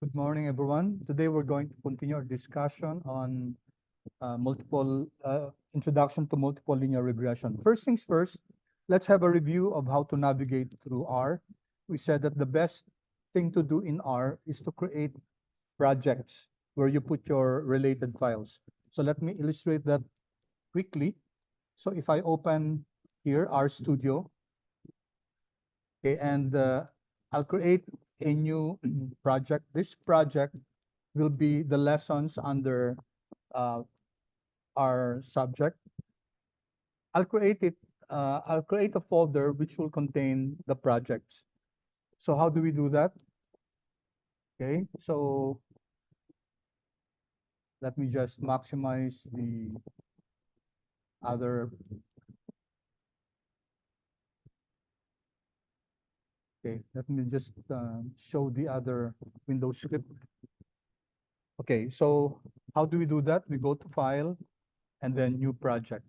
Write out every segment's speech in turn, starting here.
Good morning, everyone. Today we're going to continue our discussion on introduction to multiple linear regression. First things first, let's have a review of how to navigate through R. We said that the best thing to do in R is to create projects where you put your related files. So let me illustrate that quickly. So if I open here R Studio, okay, and I'll create a new project. This project will be the lessons under uh, our subject. I'll create it. I'll create a folder which will contain the projects. So how do we do that? Okay, so let me just maximize the other. Okay, let me just show the other Windows script. Okay, so how do we do that? We go to File and then New Project.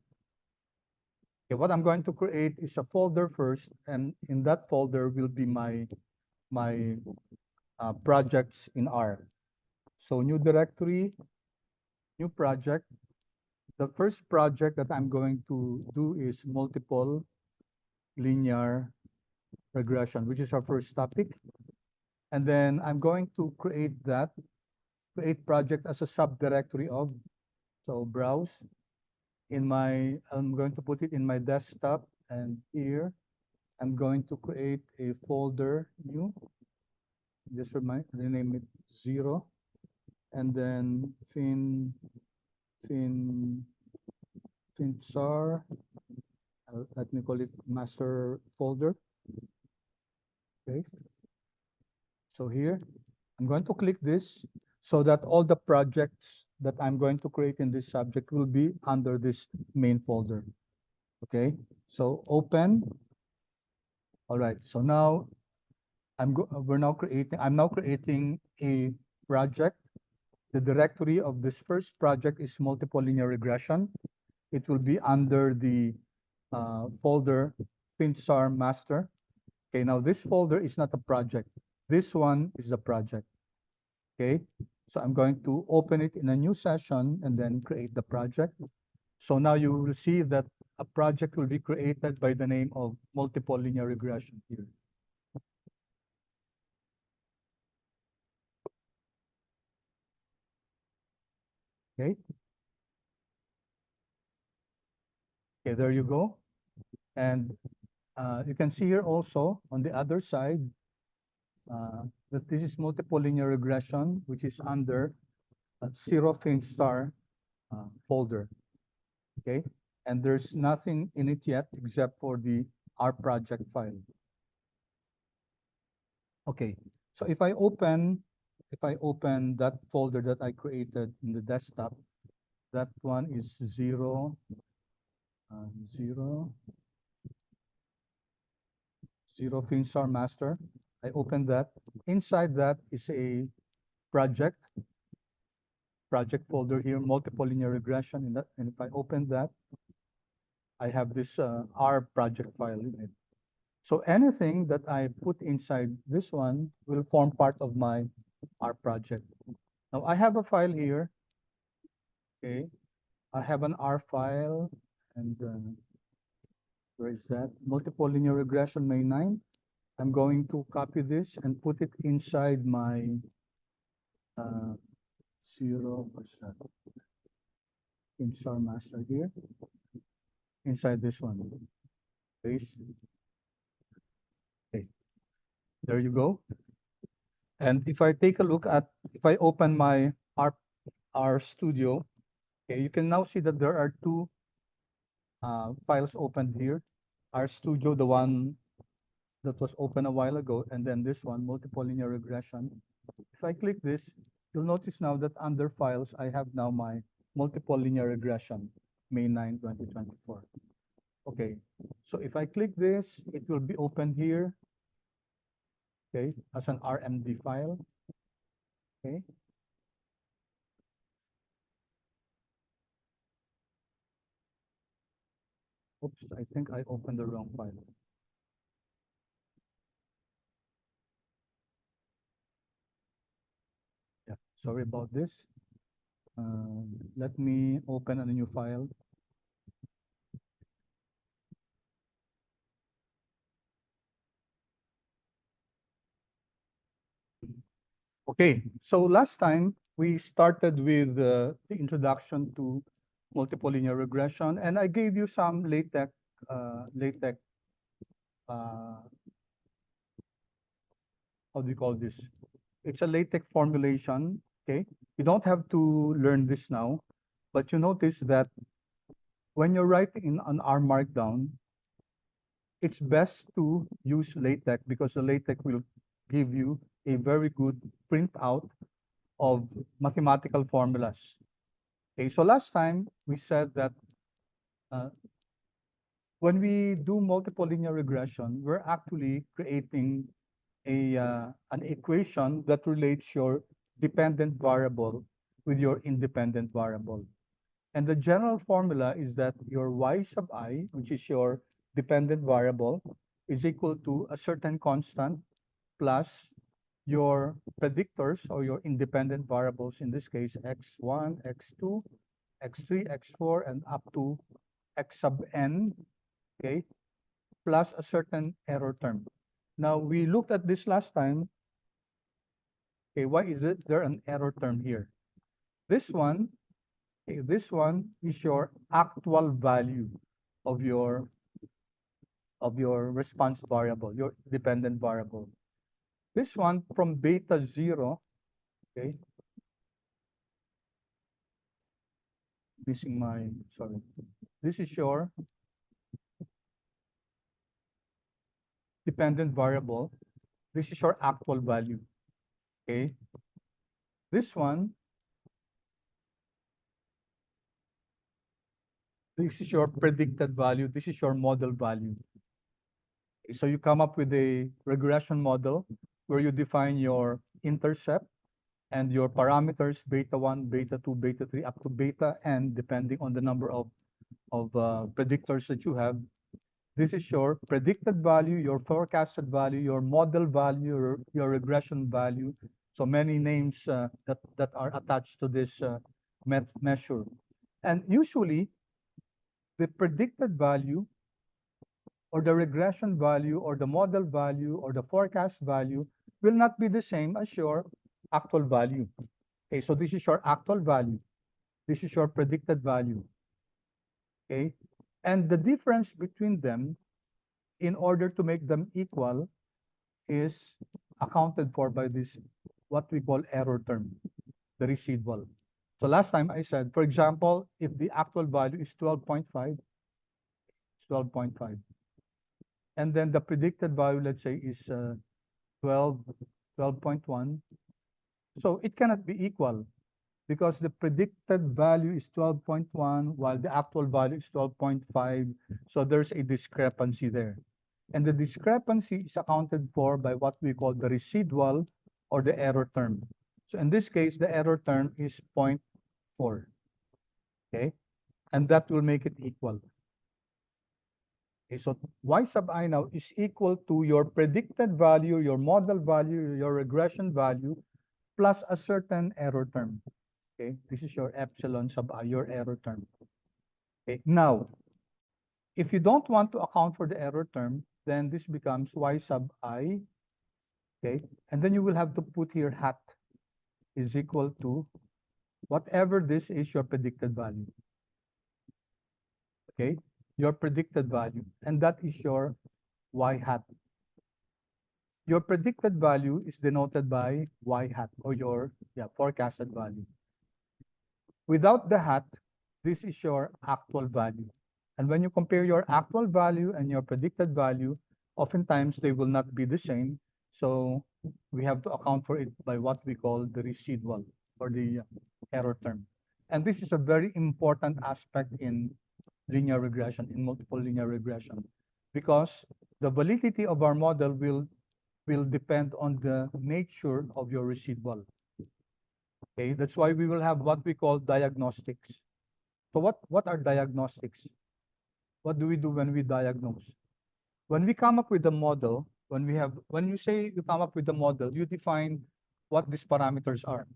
Okay, what I'm going to create is a folder first, and in that folder will be my projects in R. So new directory, new project. The first project that I'm going to do is multiple linear regression, which is our first topic. And then I'm going to create project as a subdirectory of, so browse I'm going to put it in my desktop, and here I'm going to create a folder new, just rename it 0, and then FINTSAR, let me call it master folder. Okay, so here I'm going to click this so that all the projects that I'm going to create in this subject will be under this main folder. Okay, so open. All right, so now I'm now creating a project. The directory of this first project is multiple linear regression. It will be under the folder FINTSAR master. Okay, now this folder is not a project. This one is a project. Okay, so I'm going to open it in a new session and then create the project. So now you will see that a project will be created by the name of multiple linear regression here. Okay. Okay, there you go. And you can see here also on the other side that this is multiple linear regression, which is under 0 FINTSAR folder. Okay, and there's nothing in it yet except for the R project file. Okay, so if I open that folder that I created in the desktop, that one is 0 FINSAR master. I open that. Inside that is a project folder here, multiple linear regression in that. And if I open that, I have this R project file in it. So anything that I put inside this one will form part of my R project. Now I have a file here. Okay, I have an R file, and where is that? Multiple linear regression May 9. I'm going to copy this and put it inside my 0, what's that? FINSAR master here, inside this one. Paste. Okay, there you go. And if I take a look at, if I open my R Studio, okay, you can now see that there are two files opened here. R Studio, the one that was open a while ago, and then this one, multiple linear regression. If I click this, you'll notice now that under files, I have now my multiple linear regression, May 9, 2024. Okay, so if I click this, it will be open here, okay, as an RMD file. Okay. Oops, I think I opened the wrong file. Sorry about this. Let me open a new file. Okay, so last time we started with the introduction to multiple linear regression, and I gave you some LaTeX, uh, how do you call this? It's a LaTeX formulation, okay? You don't have to learn this now, but you notice that when you're writing in an R Markdown, it's best to use LaTeX because the LaTeX will give you a very good printout of mathematical formulas. Okay, so last time we said that uh, when we do multiple linear regression, we're actually creating an equation that relates your dependent variable with your independent variable. And the general formula is that your y sub I, which is your dependent variable, is equal to a certain constant plus your predictors or your independent variables, in this case, x1, x2, x3, x4, and up to x sub n, okay, plus a certain error term. Now, we looked at this last time. Okay, why is it there an error term here? This one, okay, this one is your actual value of your response variable, your dependent variable. This one from beta 0, okay, missing my, sorry. This is your dependent variable. This is your actual value, okay? This one, this is your predicted value. This is your model value. So you come up with a regression model where you define your intercept and your parameters beta 1, beta 2, beta 3, up to beta n, depending on the number of predictors that you have. This is your predicted value, your forecasted value, your model value, your regression value. So many names that are attached to this measure. And usually, the predicted value or the regression value or the model value or the forecast value will not be the same as your actual value. Okay, so this is your actual value. This is your predicted value. Okay, and the difference between them, in order to make them equal, is accounted for by this, what we call error term, the residual. So last time I said, for example, if the actual value is 12.5, it's 12.5. And then the predicted value, let's say, is 12.1. So it cannot be equal because the predicted value is 12.1 while the actual value is 12.5. So there's a discrepancy there. And the discrepancy is accounted for by what we call the residual or the error term. So in this case, the error term is 0.4. Okay, and that will make it equal. Okay, so y sub I now is equal to your predicted value, your model value, your regression value, plus a certain error term. Okay, this is your epsilon sub I, your error term. Okay, now, if you don't want to account for the error term, then this becomes y sub I, okay, and then you will have to put here hat is equal to whatever this is your predicted value. Okay, your predicted value, and that is your y hat. Your predicted value is denoted by y hat or your forecasted value. Without the hat, this is your actual value. And when you compare your actual value and your predicted value, oftentimes they will not be the same. So we have to account for it by what we call the residual or the error term. And this is a very important aspect in linear regression, in multiple linear regression, because the validity of our model will depend on the nature of your residual. Okay, that's why we will have what we call diagnostics. So what are diagnostics? What do we do when we diagnose? When we come up with a model, when you say you come up with a model, you define what these parameters are.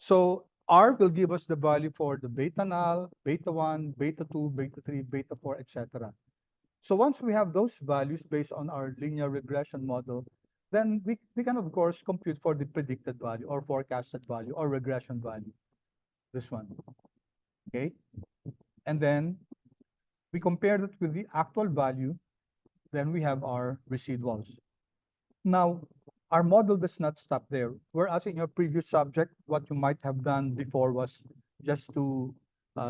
So R will give us the value for the beta null, beta 1, beta 2, beta 3, beta 4, etc. So once we have those values based on our linear regression model, then we can of course compute for the predicted value or forecasted value or regression value, this one, okay? And then we compare it with the actual value, then we have our residuals. Now, our model does not stop there. Whereas in your previous subject, what you might have done before was just to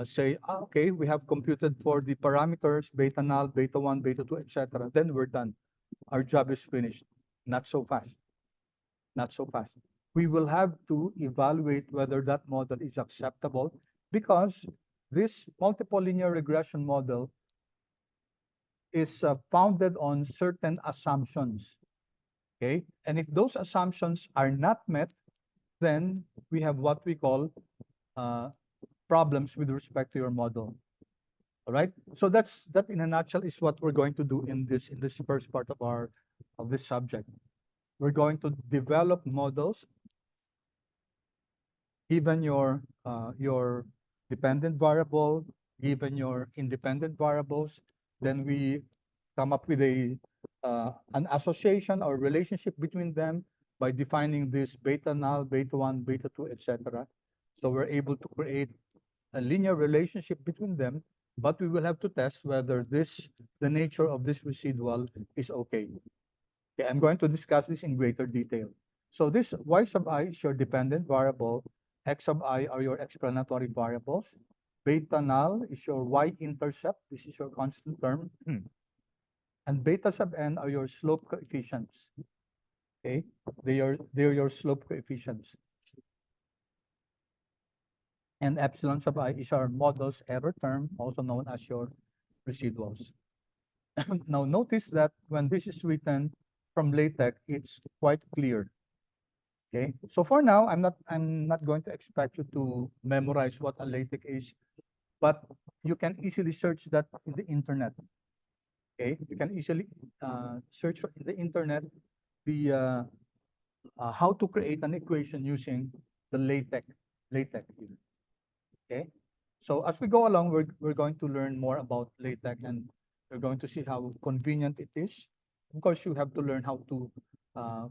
say, okay, we have computed for the parameters, beta null, beta 1, beta 2, etc. Then we're done. Our job is finished. Not so fast. Not so fast. We will have to evaluate whether that model is acceptable because this multiple linear regression model is founded on certain assumptions. Okay, and if those assumptions are not met, then we have what we call uh, problems with respect to your model. All right, so that in a nutshell is what we're going to do in this first part of this subject. We're going to develop models given your dependent variable, given your independent variables. Then we come up with an association or relationship between them by defining this beta null, beta 1, beta 2, etc. So we're able to create a linear relationship between them, but we will have to test whether the nature of this residual is okay. Okay, I'm going to discuss this in greater detail. So this y sub I is your dependent variable, x sub I are your explanatory variables, beta null is your y-intercept, this is your constant term, and beta sub n are your slope coefficients. Okay, they're your slope coefficients. And epsilon sub I is our model's error term, also known as your residuals. Now notice that when this is written from LaTeX, it's quite clear. Okay, so for now, I'm not going to expect you to memorize what a LaTeX is, but you can easily search that in the internet. Okay, you can easily search in the internet the how to create an equation using the LaTeX here. Okay, so as we go along, we're going to learn more about LaTeX, and we're going to see how convenient it is. Of course, you have to learn how to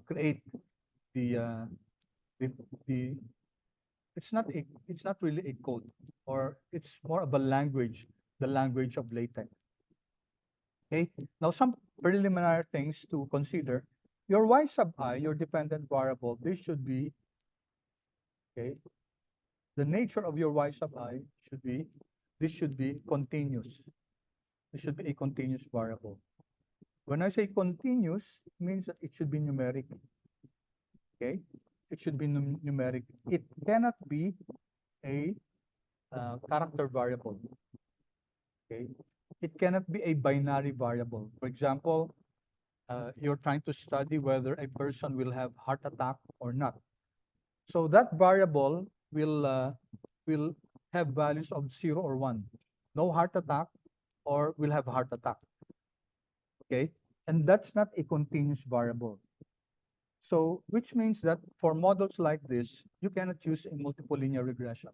create the uh, the the it's not really a code, or it's more of a language, the language of LaTeX. Okay, now some preliminary things to consider. Your y sub I, your dependent variable, this should be, okay, the nature of your y sub I should be, this should be continuous. This should be a continuous variable. When I say continuous, it means that it should be numeric. Okay, it should be numeric. It cannot be a character variable. Okay, it cannot be a binary variable. For example, you're trying to study whether a person will have heart attack or not. So that variable will have values of 0 or 1. No heart attack, or will have heart attack. Okay, and that's not a continuous variable. So which means that for models like this, you cannot use a multiple linear regression.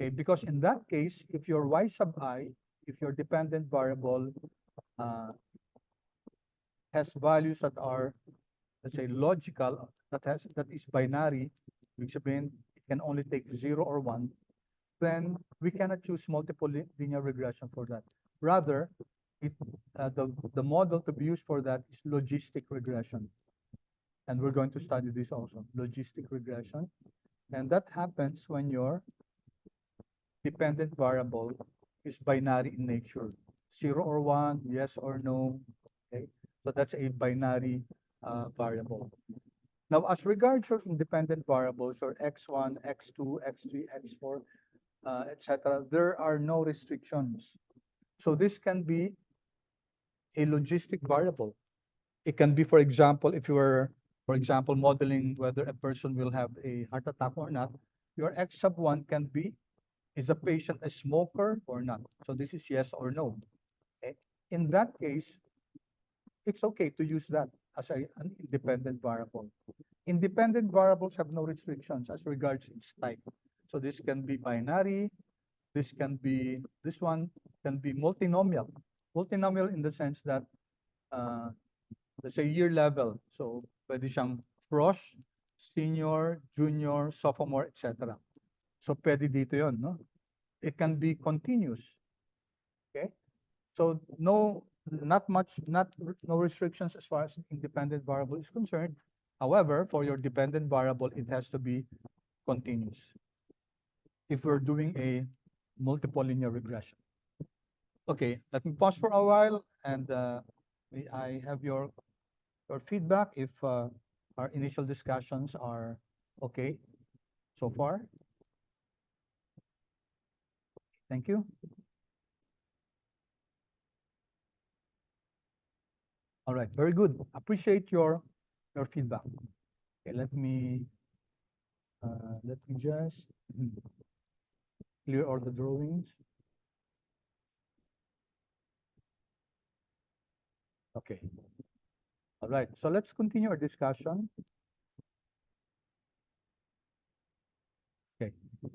Okay, because in that case, if your y sub I, if your dependent variable uh, has values that are, let's say, logical, that is binary, which means it can only take 0 or 1, then we cannot choose multiple linear regression for that. Rather, it the model to be used for that is logistic regression. And we're going to study this also, logistic regression. And that happens when your dependent variable is binary in nature. 0 or 1, yes or no. Okay, so that's a binary variable. Now, as regards your independent variables, or x1, x2, x3, x4, etc., there are no restrictions. So this can be a logistic variable. It can be, for example, if you were, for example, modeling whether a person will have a heart attack or not, your x sub 1 can be, is a patient a smoker or not? So this is yes or no. Okay? In that case, it's okay to use that as an independent variable. Independent variables have no restrictions as regards its type. So this can be binary, this one can be multinomial. Multinomial in the sense that, uh, let's say year level. So pwede siyang frosh, senior, junior, sophomore, etc. So pwede dito yon, no? It can be continuous. Okay? So no restrictions as far as independent variable is concerned. However, for your dependent variable, it has to be continuous if we're doing a multiple linear regression. Okay, let me pause for a while and may I have your feedback if our initial discussions are okay so far. Thank you. All right, very good. Appreciate your feedback. Okay, let me just clear all the drawings. Okay. All right, so let's continue our discussion. Okay.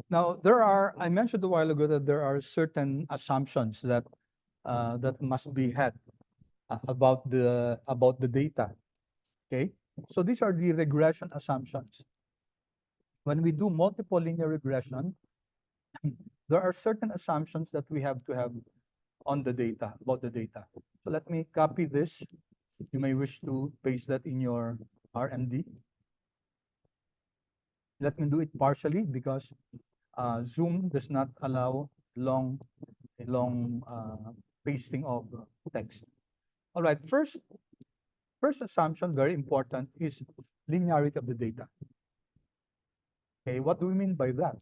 Now I mentioned a while ago that there are certain assumptions that that must be had about the data. Okay. So these are the regression assumptions. When we do multiple linear regression, there are certain assumptions that we have to have on the data, about the data. So let me copy this. You may wish to paste that in your RMD. Let me do it partially because Zoom does not allow long pasting of text. All right, first assumption, very important, is linearity of the data. Okay, what do we mean by that?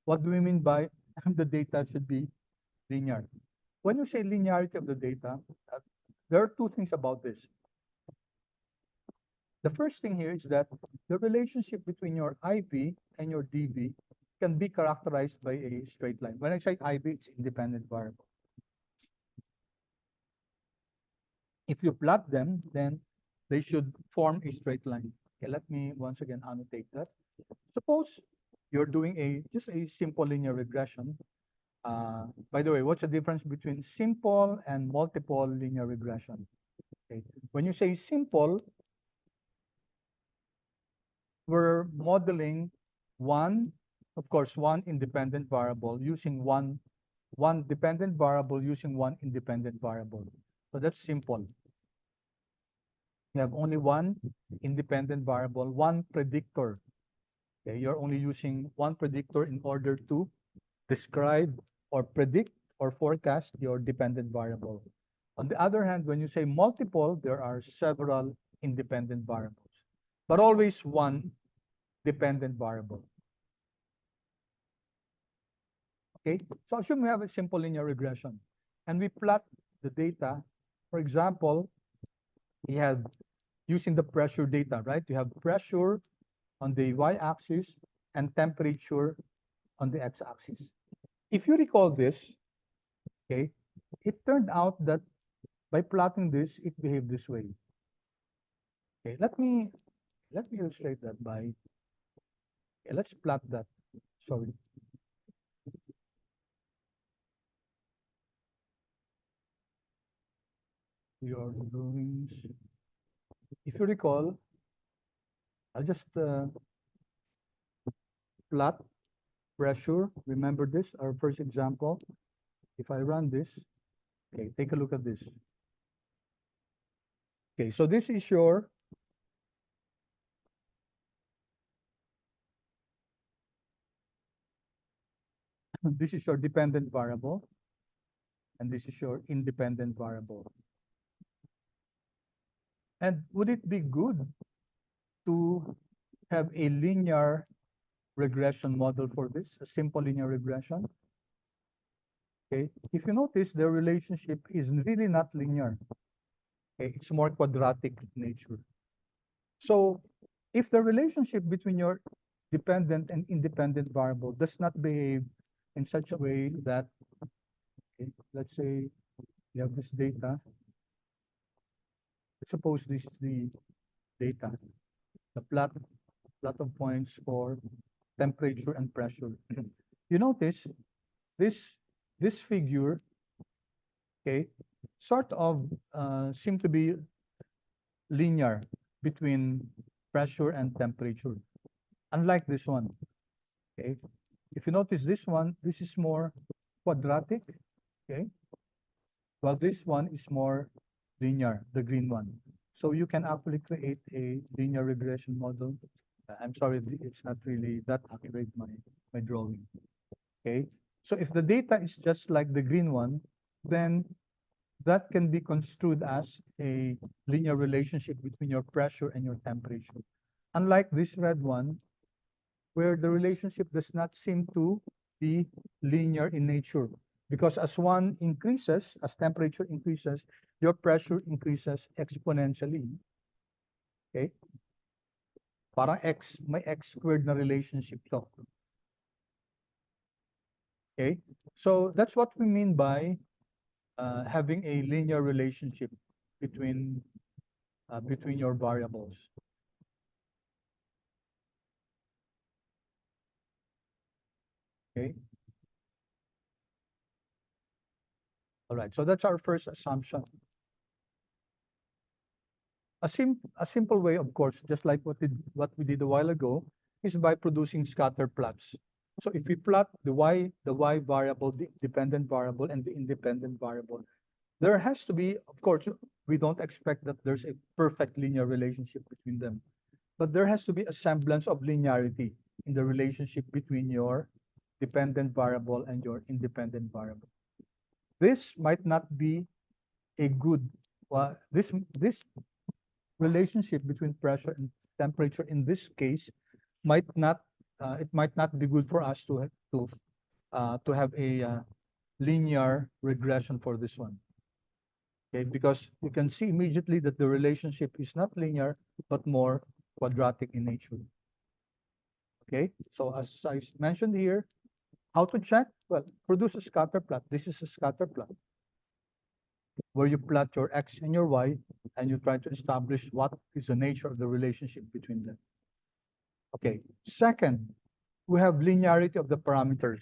What do we mean by the data should be linear? When you say linearity of the data, there are two things about this. The first thing here is that the relationship between your IV and your DV can be characterized by a straight line. When I say IV, it's independent variable. If you plot them, then they should form a straight line. Okay, let me once again annotate that. Suppose you're doing just a simple linear regression. By the way, what's the difference between simple and multiple linear regression? Okay. When you say simple, we're modeling one independent variable using one dependent variable using one independent variable. So that's simple. You have only one independent variable, one predictor. Okay, you're only using one predictor in order to describe or predict or forecast your dependent variable. On the other hand, when you say multiple, there are several independent variables, but always one dependent variable. Okay, so assume we have a simple linear regression and we plot the data. For example, we have using the pressure data, right? You have pressure on the y-axis and temperature on the x-axis. If you recall this, okay, it turned out that by plotting this, it behaved this way. Okay, let me illustrate that by, okay, let's plot that. Sorry. Your drawings. If you recall, I'll just plot pressure. Remember this, our first example. If I run this, okay, take a look at this. Okay, so this is your dependent variable, and this is your independent variable. And would it be good to have a linear regression model for this, a simple linear regression? Okay, if you notice, the relationship is really not linear. Okay, it's more quadratic in nature. So if the relationship between your dependent and independent variable does not behave in such a way that Okay, let's say you have this data. Let's suppose this is the data, the plot of points for temperature and pressure. You notice this this figure, okay, sort of seem to be linear between pressure and temperature. Unlike this one, okay. If you notice this one, this is more quadratic, okay, while this one is more linear, the green one. So you can actually create a linear regression model. I'm sorry, it's not really that accurate, my drawing. Okay. So if the data is just like the green one, then that can be construed as a linear relationship between your pressure and your temperature. Unlike this red one, where the relationship does not seem to be linear in nature. Because as one increases, as temperature increases, your pressure increases exponentially. Okay? Parang X, may X squared na relationship to. Okay? So that's what we mean by having a linear relationship between between your variables. Okay? All right. So that's our first assumption. A simple way, of course, just like what we did a while ago, is by producing scatter plots. So if we plot the y variable, the dependent variable, and the independent variable, there has to be, of course, we don't expect that there's a perfect linear relationship between them, but there has to be a semblance of linearity in the relationship between your dependent variable and your independent variable. This might not be a good, this relationship between pressure and temperature in this case might not it might not be good for us to have a linear regression for this one. Okay, because you can see immediately that the relationship is not linear but more quadratic in nature. Okay, so as I mentioned here, how to check? Well, produce a scatter plot. This is a scatter plot where you plot your x and your y and you try to establish what is the nature of the relationship between them. Okay. Second, we have linearity of the parameters.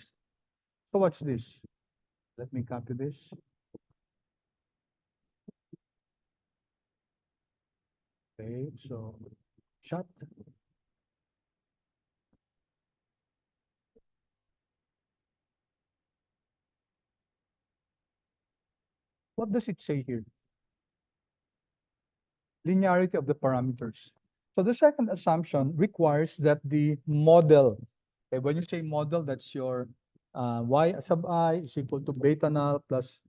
So what's this? Let me copy this. Okay, so shut. What does it say here? Linearity of the parameters. So the second assumption requires that the model, okay, when you say model, that's your y sub I is equal to beta null plus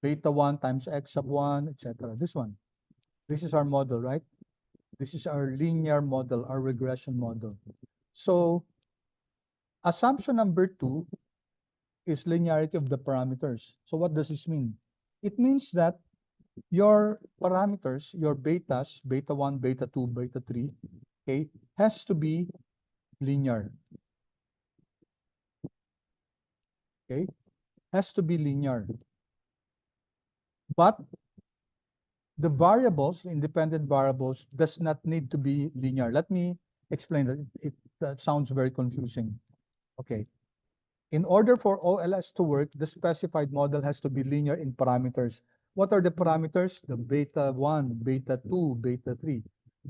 beta 1 times x sub 1, etc. This one. This is our model, right? This is our linear model, our regression model. So assumption number 2 is linearity of the parameters. So what does this mean? It means that your parameters, your betas, beta 1, beta 2, beta 3, okay, has to be linear. Okay, has to be linear. But the variables, independent variables, does not need to be linear. Let me explain that. That sounds very confusing. Okay. In order for OLS to work, the specified model has to be linear in parameters. What are the parameters? The beta 1, beta 2, beta 3.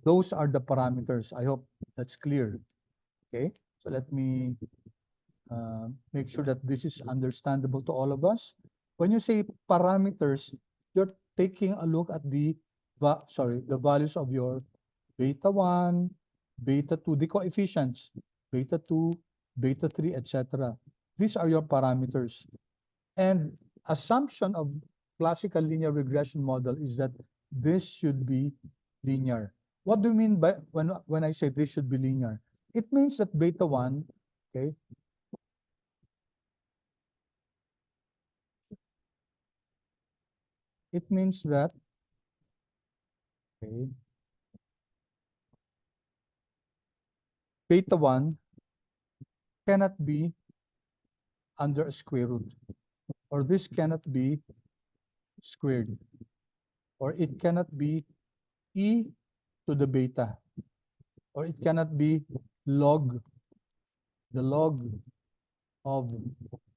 Those are the parameters. I hope that's clear. Okay, so let me make sure that this is understandable to all of us. When you say parameters, you're taking a look at the values of your beta 1, beta 2, the coefficients, beta 2, beta 3, etc. These are your parameters. And assumption of classical linear regression model is that this should be linear. What do you mean by when I say this should be linear? It means that beta 1, okay, it means that, okay, beta 1 cannot be under a square root, or this cannot be squared, or it cannot be e to the beta, or it cannot be log, the log of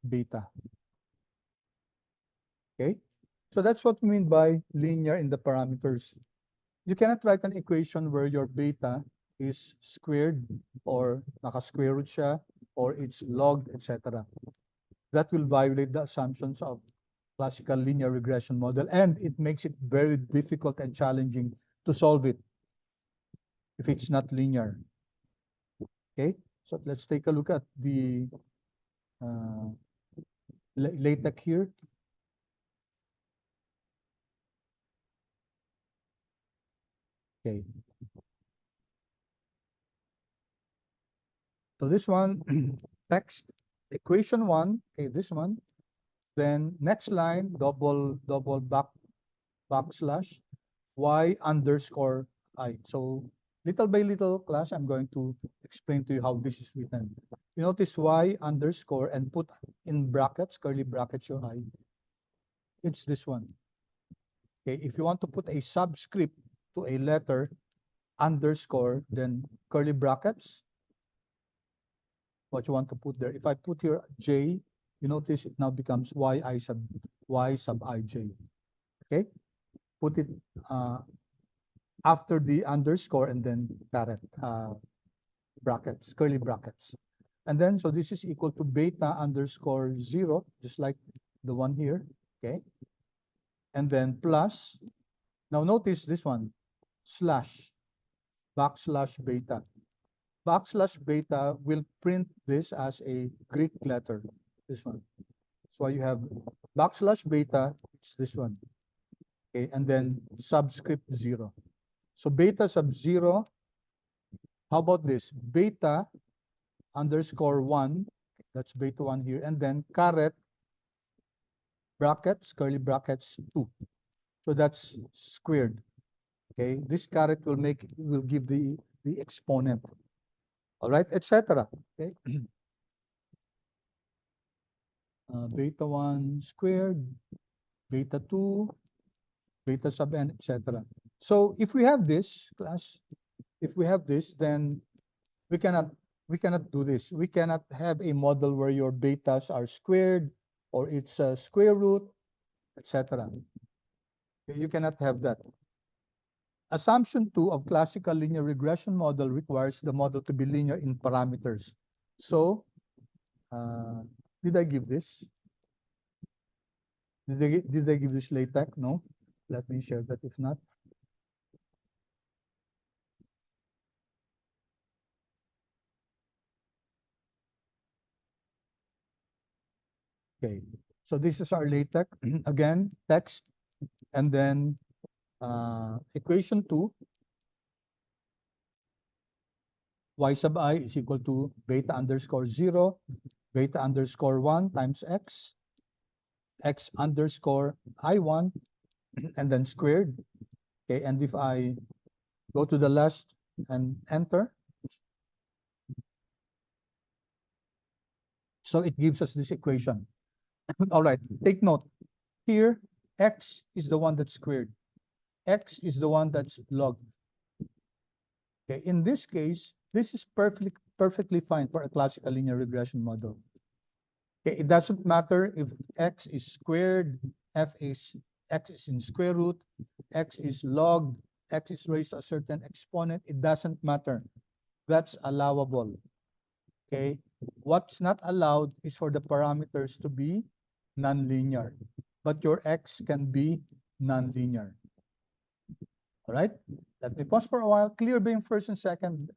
beta. Okay, so that's what we mean by linear in the parameters. You cannot write an equation where your beta is squared or naka-square root siya or it's logged, etc. That will violate the assumptions of classical linear regression model, and it makes it very difficult and challenging to solve it if it's not linear. Okay, so let's take a look at the uh, LaTeX here. Okay, so this one, text equation 1, okay, this one. Then next line, double backslash y underscore I. So little by little, class, I'm going to explain to you how this is written. You notice y underscore and put in brackets, curly brackets, your I. It's this one. Okay, if you want to put a subscript to a letter, underscore, then curly brackets, what you want to put there. If I put here J, you notice it now becomes y sub ij. Okay, put it after the underscore and then caret brackets, curly brackets. And then, so this is equal to beta underscore 0, just like the one here, okay? And then plus, now notice this one, slash, backslash beta. Backslash beta will print this as a Greek letter, this one. So you have backslash beta, it's this one, okay? And then subscript 0. So beta sub 0, how about this? Beta underscore 1, that's beta 1 here, and then caret brackets, curly brackets 2. So that's squared. Okay, this caret will give the exponent. All right, etc. Okay, beta 1 squared, beta 2, beta sub n, etc. So if we have this, class, if we have this, then we cannot do this. We cannot have a model where your betas are squared or it's a square root, etc. You cannot have that. Assumption 2 of classical linear regression model requires the model to be linear in parameters. So, did I give this? Did I give this LaTeX? No. Let me share that if not. Okay. So this is our LaTeX. Again, text, and then equation 2, y sub I is equal to beta underscore 0, beta underscore 1 times x, x underscore I1, and then squared. Okay, and if I go to the last and enter, so it gives us this equation. All right, take note. Here, x is the one that's squared. X is the one that's logged. Okay, in this case, this is perfectly fine for a classical linear regression model. Okay, it doesn't matter if x is squared, x is in square root, x is logged, x is raised to a certain exponent. It doesn't matter. That's allowable. Okay, what's not allowed is for the parameters to be nonlinear, but your x can be nonlinear. All right, let me pause for a while. Clear ba yung first and second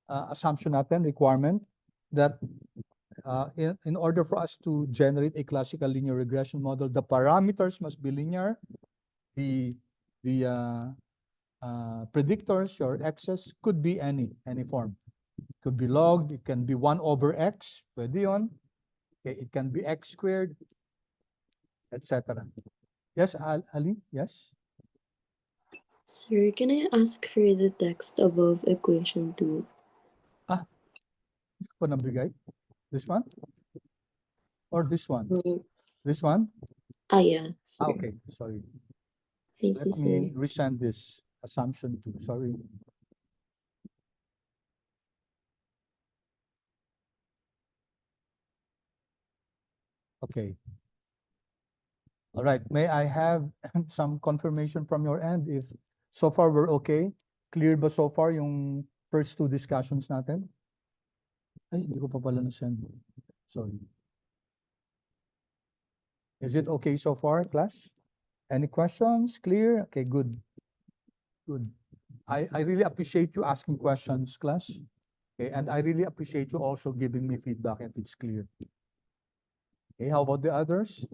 assumption natin, requirement, that in order for us to generate a classical linear regression model, the parameters must be linear. The predictors, your x's, could be any form. It could be logged, it can be 1 over x, pwede yun. Okay, it can be x squared, etc. Yes, Ali? Yes? Sir, can I ask for the text above equation 2? Hindi ko nabigay. This one? or this one? Mm, This one? yeah, sir. Okay, sorry. Thank you, Let sir. me resend this assumption too. Sorry. Okay. All right. May I have some confirmation from your end if so far we're okay? Clear ba so far yung first two discussions natin? Ay, hindi ko pa pala na-send. Sorry. Is it okay so far, class? Any questions? Clear? Okay, good. Good. I really appreciate you asking questions, class. Okay, and I really appreciate you also giving me feedback if it's clear. Okay, how about the others?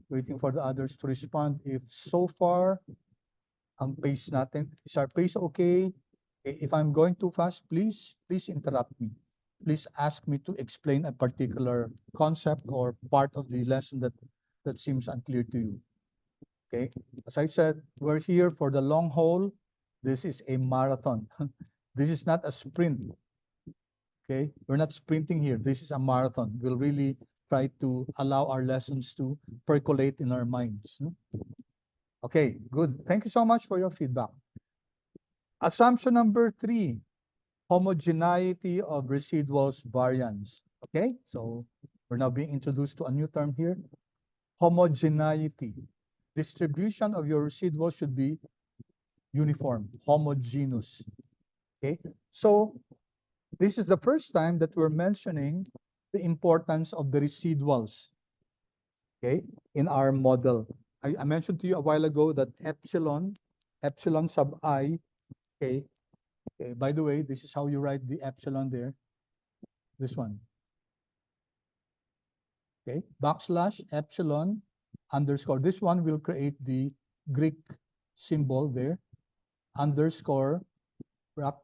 Waiting for the others to respond. If so far, ang pace natin, is our pace okay? If I'm going too fast, please interrupt me. Please ask me to explain a particular concept or part of the lesson that seems unclear to you. Okay, as I said, we're here for the long haul. This is a marathon. This is not a sprint. Okay, we're not sprinting here. This is a marathon. We'll really try to allow our lessons to percolate in our minds. No? Okay, good. Thank you so much for your feedback. Assumption number 3, homogeneity of residuals variance. Okay, so we're now being introduced to a new term here. Homogeneity. Distribution of your residuals should be uniform, homogeneous. Okay, so this is the first time that we're mentioning the importance of the residuals, okay, in our model. I mentioned to you a while ago that epsilon sub I, okay, okay, by the way, this is how you write the epsilon there, this one, okay, backslash epsilon underscore. This one will create the Greek symbol there, underscore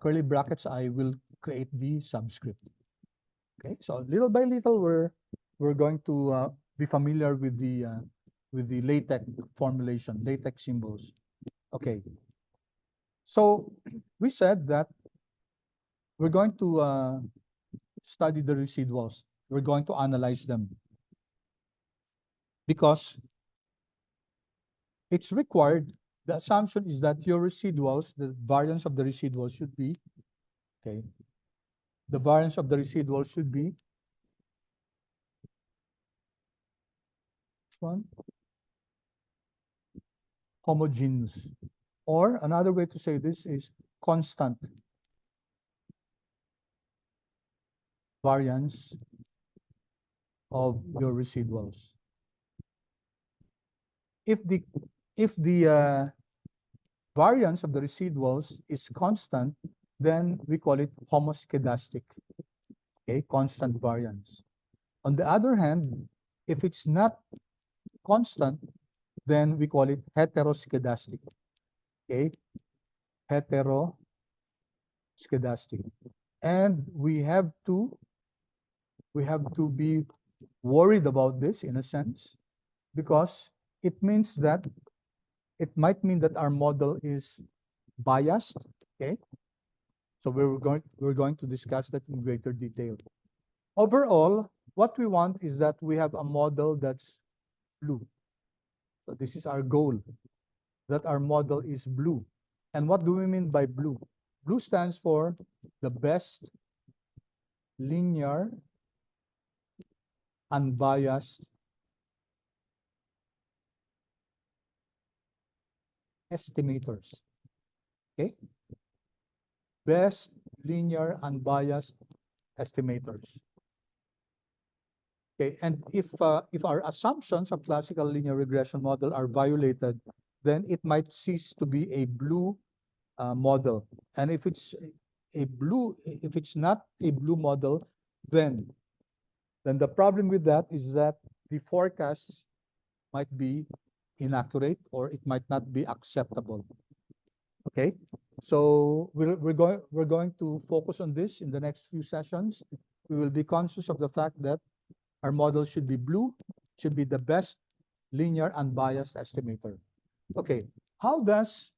curly brackets I will create the subscript. Okay, so little by little we're going to be familiar with the LaTeX formulation, LaTeX symbols. Okay, so we said that we're going to study the residuals. We're going to analyze them because it's required. The assumption is that your residuals, the variance of the residuals should be, okay, the variance of the residuals should be this one, homogeneous. Or another way to say this is constant variance of your residuals. If the variance of the residuals is constant, then we call it homoskedastic, okay, constant variance. On the other hand, if it's not constant, then we call it heteroskedastic, okay, heteroskedastic. And we have to be worried about this in a sense because it means that it might mean that our model is biased. Okay, so we're going to discuss that in greater detail. Overall, what we want is that we have a model that's blue. So this is our goal, that our model is blue. And what do we mean by blue? Blue stands for the best linear unbiased estimators. Okay, best linear unbiased estimators. Okay, and if our assumptions of classical linear regression model are violated, then it might cease to be a blue model. And if it's not a blue model, then the problem with that is that the forecast might be inaccurate or it might not be acceptable. Okay, so we're going to focus on this in the next few sessions. We will be conscious of the fact that our model should be blue, should be the best linear unbiased estimator. Okay, how does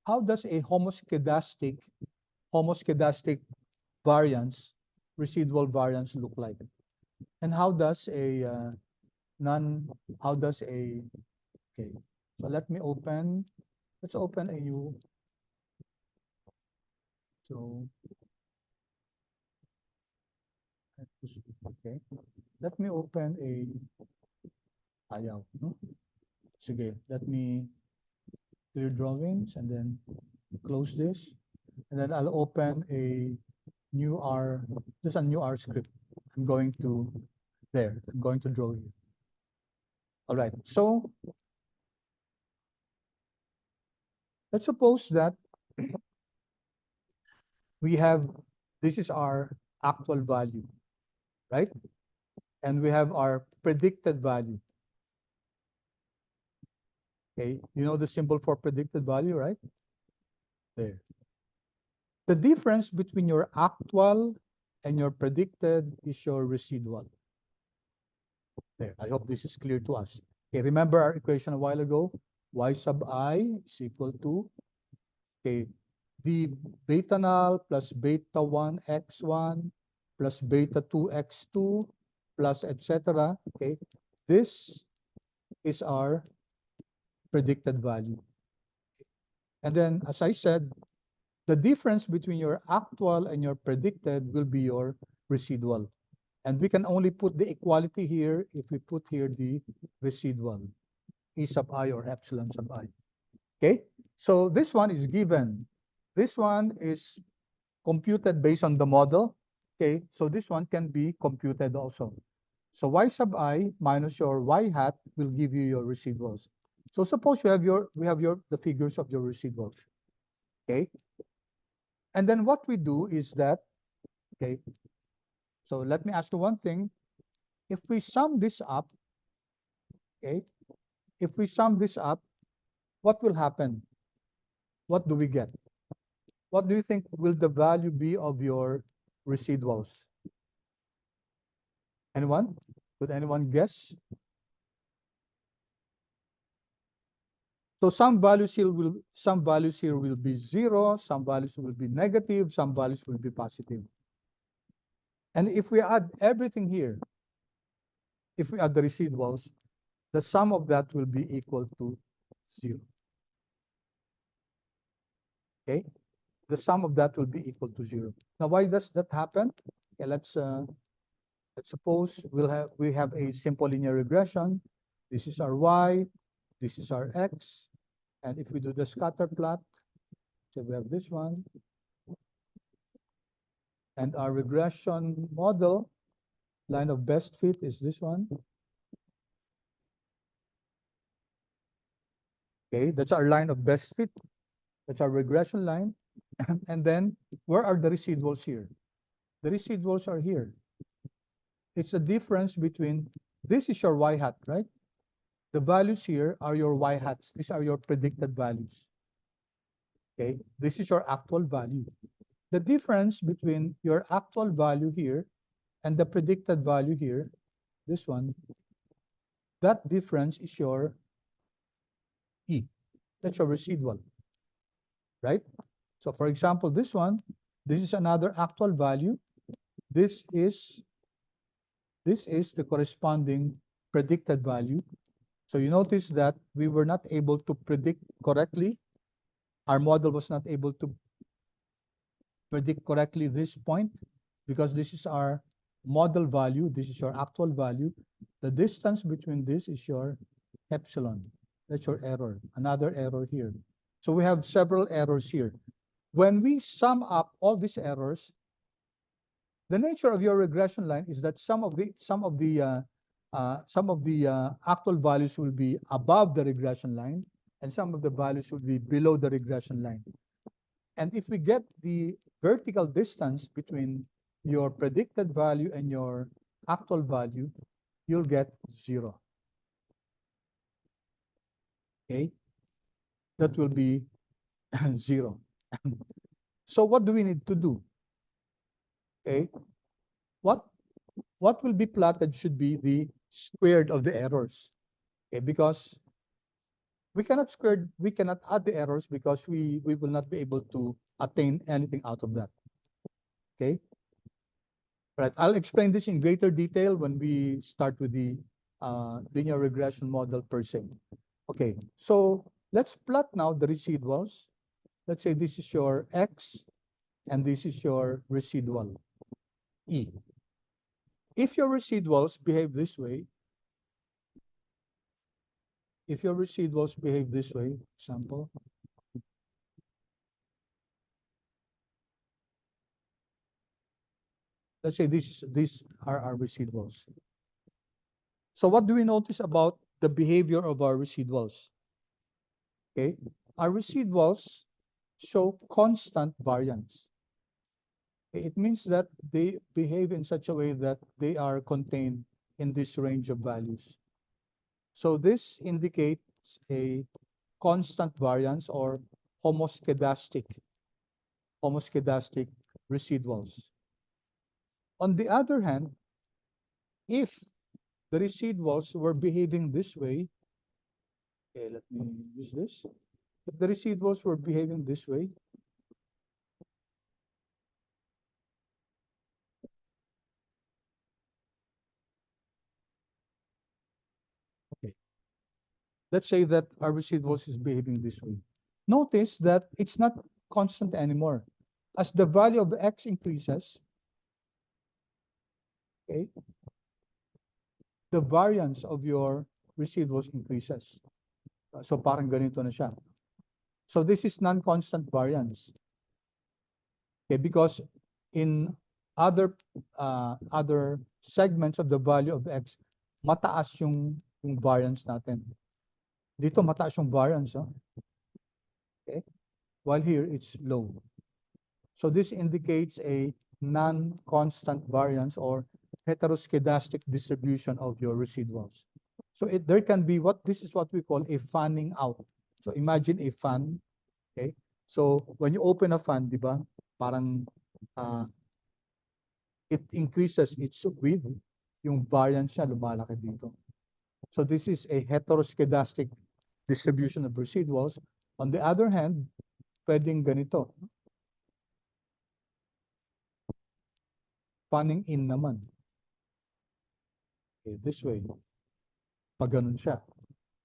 a homoskedastic variance, residual variance look like? And how does a none, how does a, okay, so let's open a new, so, okay, let me open a, ayaw, no? Sige, let me clear drawings and then close this. And then I'll open a new R, just a new R script. I'm going to, there, I'm going to draw here. All right, so let's suppose that we have, this is our actual value, right? And we have our predicted value. Okay, you know the symbol for predicted value, right? There. The difference between your actual and your predicted is your residual. There, I hope this is clear to us. Okay, remember our equation a while ago? Y sub I is equal to, okay, the beta null plus beta 1 x1 plus beta 2 x2 plus etc. Okay, this is our predicted value. And then, as I said, the difference between your actual and your predicted will be your residual. And we can only put the equality here if we put here the residual, E sub I or epsilon sub I. Okay, so this one is given. This one is computed based on the model. Okay, so this one can be computed also. So y sub I minus your y hat will give you your residuals. So suppose we have the figures of your residuals. Okay, and then what we do is that, okay, so let me ask you one thing. If we sum this up, okay, if we sum this up, what will happen? What do we get? What do you think will the value be of your residuals? Anyone? Could anyone guess? So some values here will be 0, some values will be negative, some values will be positive. And if we add everything here, if we add the residuals, the sum of that will be equal to 0. Okay? The sum of that will be equal to 0. Now, why does that happen? Okay, let's suppose we have a simple linear regression. This is our y, this is our x, and if we do the scatter plot, so we have this one, and our regression model line of best fit is this one. Okay, that's our line of best fit. That's our regression line. And then where are the residuals here? The residuals are here. It's the difference between, this is your y hat, right? The values here are your y hats. These are your predicted values. Okay, this is your actual value. The difference between your actual value here and the predicted value here, this one, that difference is your E. That's your residual, right? So for example, this one, this is another actual value. This is the corresponding predicted value. So you notice that we were not able to predict correctly. Our model was not able to predict correctly this point because this is our model value. This is your actual value. The distance between this is your epsilon. That's your error. Another error here. So we have several errors here. When we sum up all these errors, the nature of your regression line is that some of the actual values will be above the regression line, and some of the values will be below the regression line. And if we get the vertical distance between your predicted value and your actual value, you'll get 0. Okay, that will be 0. So what do we need to do? Okay, what will be plotted should be the squared of the errors. Okay, because we cannot add the errors because we will not be able to attain anything out of that. Okay, right. I'll explain this in greater detail when we start with the linear regression model per se. Okay, so let's plot now the residuals. Let's say this is your X and this is your residual E. If your residuals behave this way, example, let's say these are our residuals. So what do we notice about the behavior of our residuals? Okay, our residuals show constant variance. Okay? It means that they behave in such a way that they are contained in this range of values. So this indicates a constant variance or homoscedastic residuals. On the other hand, if the residuals were behaving this way, okay, let me use this. If the residuals were behaving this way, okay, let's say that our residuals is behaving this way. Notice that it's not constant anymore. As the value of X increases, okay, the variance of your residuals increases. So parang ganito na siya. So this is non-constant variance. Okay, because in other segments of the value of X, mataas yung variance natin. Dito mataas yung variance, oh. Okay? While here it's low. So this indicates a non-constant variance or heteroscedastic distribution of your residuals. So there can be this is what we call a fanning out. So imagine a fan, okay? So when you open a fan, di ba? Parang it increases its width, yung variance niya lumalaki dito. So this is a heteroscedastic distribution of residuals. On the other hand, pwedeng ganito. Fanning in naman. Okay, this way. Pag ganun siya.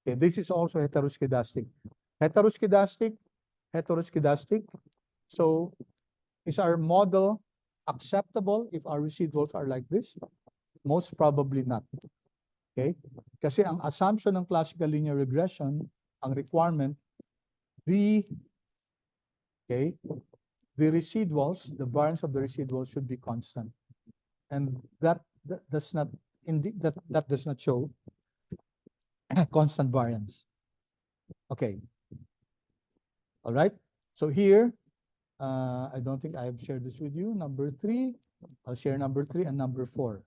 Okay, this is also heteroscedastic. Heteroscedastic. So is our model acceptable if our residuals are like this? Most probably not. Okay? Kasi ang assumption ng classical linear regression, ang requirement, the residuals, the variance of the residuals should be constant. And that does not show constant variance. Okay. All right. So here, I don't think I have shared this with you. Number 3, I'll share number 3 and number 4.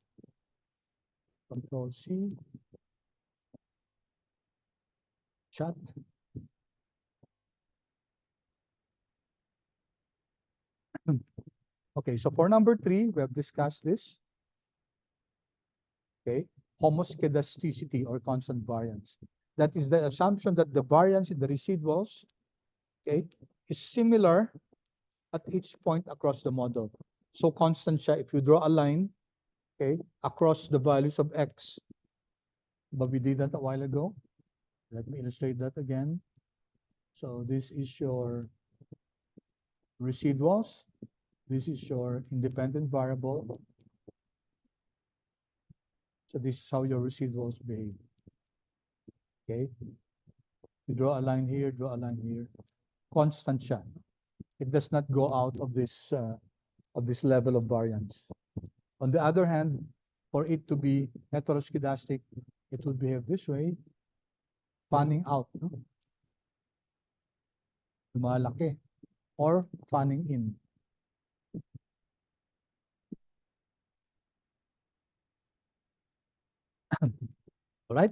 Control C. Chat. Okay, so for number 3, we have discussed this. Okay, homoscedasticity or constant variance. That is the assumption that the variance in the residuals, okay, is similar at each point across the model. So constant siya if you draw a line, okay, across the values of X. But we did that a while ago. Let me illustrate that again. So this is your residuals. This is your independent variable. So this is how your residuals behave. Okay. You draw a line here, draw a line here. Constant siya. It does not go out of this level of variance. On the other hand, for it to be heteroscedastic, it would behave this way, fanning out, no? Lumalaki, or fanning in. All right?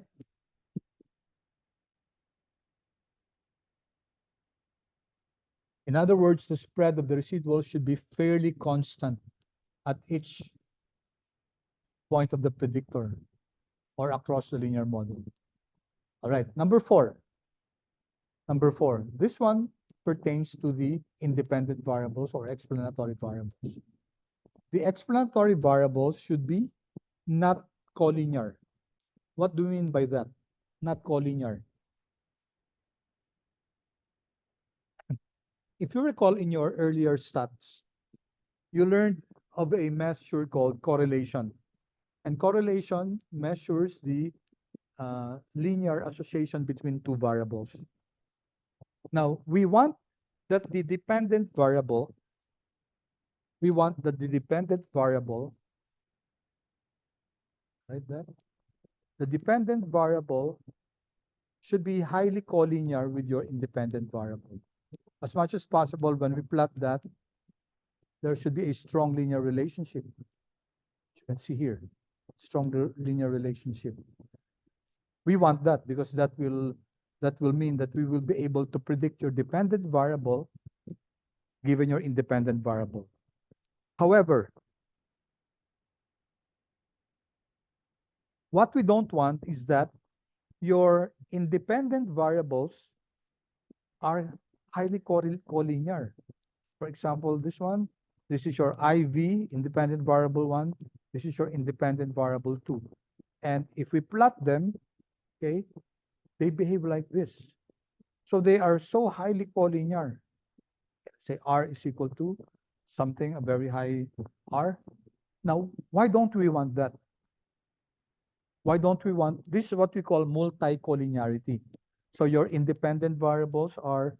In other words, the spread of the residuals should be fairly constant at each point of the predictor or across the linear model. All right, number 4. Number 4, this one pertains to the independent variables or explanatory variables. The explanatory variables should be not collinear. What do we mean by that? Not collinear. If you recall in your earlier stats, you learned of a measure called correlation. And correlation measures the linear association between two variables. Now, we want that the dependent variable, right, that the dependent variable should be highly collinear with your independent variable. As much as possible, when we plot that, there should be a strong linear relationship. You can see here, stronger linear relationship. We want that because that will mean that we will be able to predict your dependent variable given your independent variable. However, what we don't want is that your independent variables are highly collinear. For example, this is your IV, independent variable 1, this is your independent variable 2. And if we plot them, okay, they behave like this. So they are so highly collinear. Say R is equal to something, a very high R. Now, why don't we want that? Why don't we want, this is what we call multi-collinearity. So your independent variables are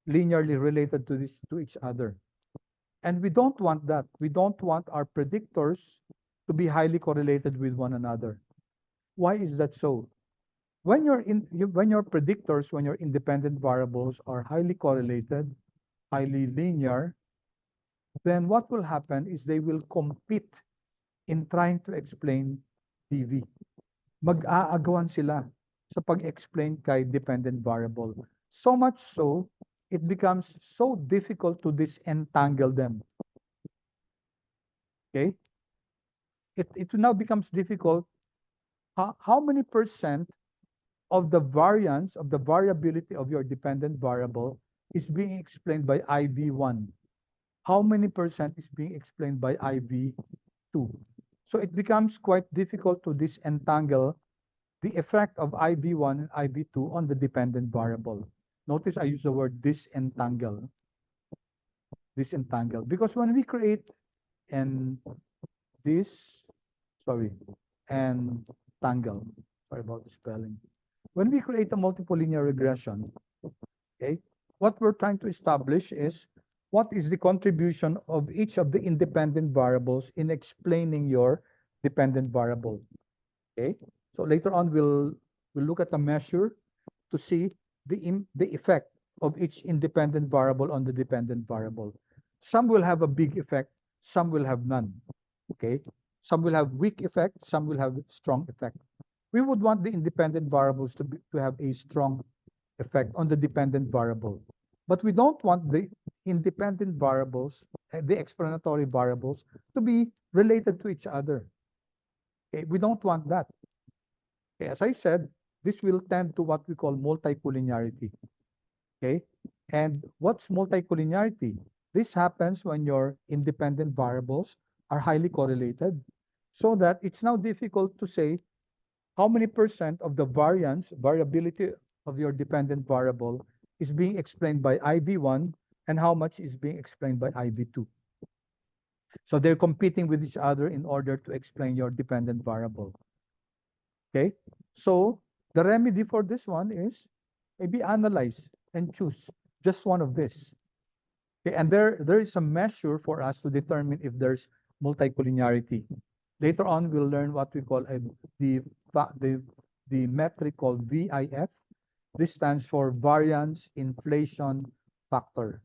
linearly related to each other. And we don't want that. We don't want our predictors to be highly correlated with one another. Why is that so? When your predictors, when your independent variables are highly correlated, highly linear, then what will happen is they will compete in trying to explain DV. Mag-aagawan sila sa pag-explain kay dependent variable. So much so, it becomes so difficult to disentangle them. Okay? It now becomes difficult. How many percent of the variance, of the variability of your dependent variable is being explained by IV1? How many percent is being explained by IV2? So it becomes quite difficult to disentangle the effect of IV1 and IV2 on the dependent variable. Notice I use the word disentangle. Disentangle. Because when we create and this, sorry, and tangle, sorry about the spelling. When we create a multiple linear regression, okay, what we're trying to establish is what is the contribution of each of the independent variables in explaining your dependent variable. Okay, so later on we'll look at a measure to see the effect of each independent variable on the dependent variable. Some will have a big effect, some will have none. Okay, some will have weak effect, some will have strong effect. We would want the independent variables to have a strong effect on the dependent variable, but we don't want the independent variables, the explanatory variables, to be related to each other. Okay, we don't want that. Okay, as I said, this will tend to what we call multicollinearity. Okay, and what's multicollinearity? This happens when your independent variables are highly correlated, so that it's now difficult to say how many percent of the variability of your dependent variable is being explained by IV1 and how much is being explained by IV2. So they're competing with each other in order to explain your dependent variable. Okay, so the remedy for this one is maybe analyze and choose just one of this. Okay, and there is a measure for us to determine if there's multicollinearity. Later on, we'll learn what we call the the metric called VIF. This stands for variance inflation factor.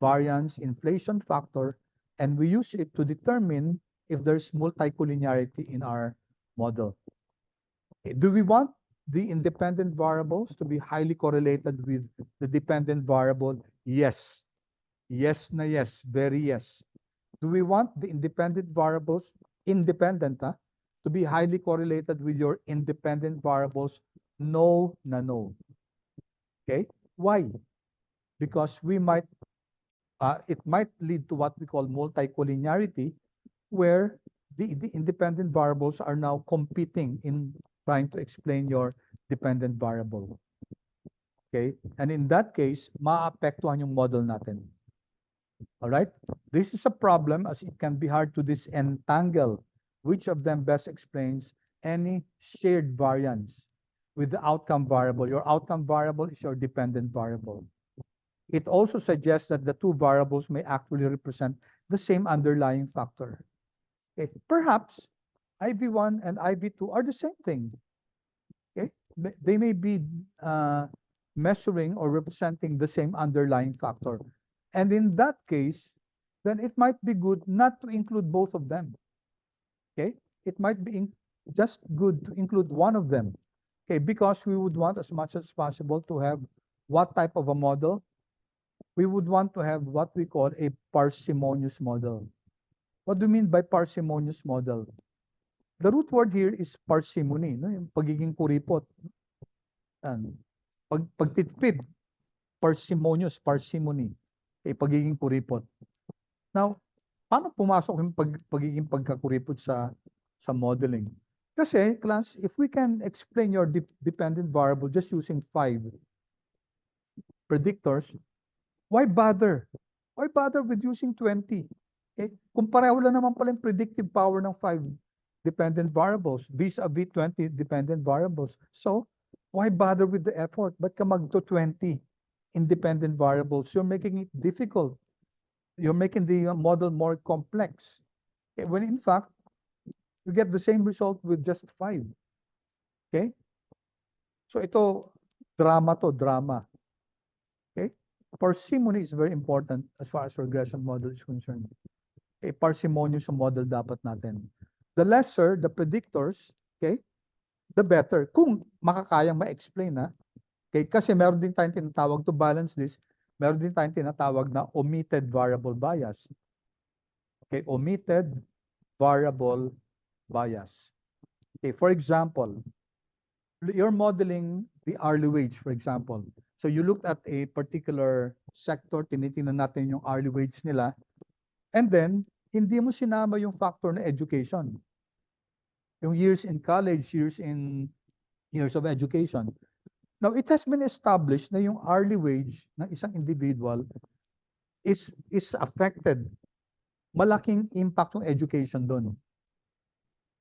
Variance inflation factor, and we use it to determine if there's multicollinearity in our model. Do we want the independent variables to be highly correlated with the dependent variable? Yes. Yes na yes, very yes. Do we want the independent variables, independent, to be highly correlated with your independent variables? No na no. Okay? Why? Because it might lead to what we call multicollinearity, where the independent variables are now competing in trying to explain your dependent variable. Okay? And in that case, maapektuhan yung model natin. All right? This is a problem as it can be hard to disentangle which of them best explains any shared variance with the outcome variable. Your outcome variable is your dependent variable. It also suggests that the two variables may actually represent the same underlying factor. Okay? Perhaps IV1 and IV2 are the same thing. Okay? They may be measuring or representing the same underlying factor. And in that case, then it might be good not to include both of them. Okay? It might be just good to include one of them. Okay, because we would want as much as possible to have what type of a model? We would want to have what we call a parsimonious model. What do you mean by parsimonious model? The root word here is parsimony, no? Yung pagiging kuripot. Yan. Pagtitipid, parsimonious, parsimony, pagiging kuripot. Now, paano pumasok yung pagiging pagkakuripot sa modeling? Kasi, class, if we can explain your dependent variable just using 5 predictors, why bother? Why bother with using 20? Okay? Kung pareho lang naman pala yung predictive power ng 5 dependent variables vis-a-vis 20 dependent variables. So, why bother with the effort? Ba't ka magto 20 independent variables? You're making it difficult. You're making the model more complex. Okay? When in fact, you get the same result with just 5. Okay? So ito, drama to, drama. Okay? Parsimony is very important as far as regression model is concerned. Okay? Parsimonious yung model dapat natin. The lesser the predictors, okay, the better. Kung makakayang ma-explain na, okay, kasi meron din tayong tinatawag to balance this, meron din tayong tinatawag na omitted variable bias. Okay, omitted variable bias. Okay, for example, you're modeling the hourly wage, for example. So you looked at a particular sector, tinitingnan natin yung hourly wage nila, and then, hindi mo sinama yung factor na education. Yung years in college, years of education. Now, it has been established na yung hourly wage ng isang individual is affected. Malaking impact yung education doon.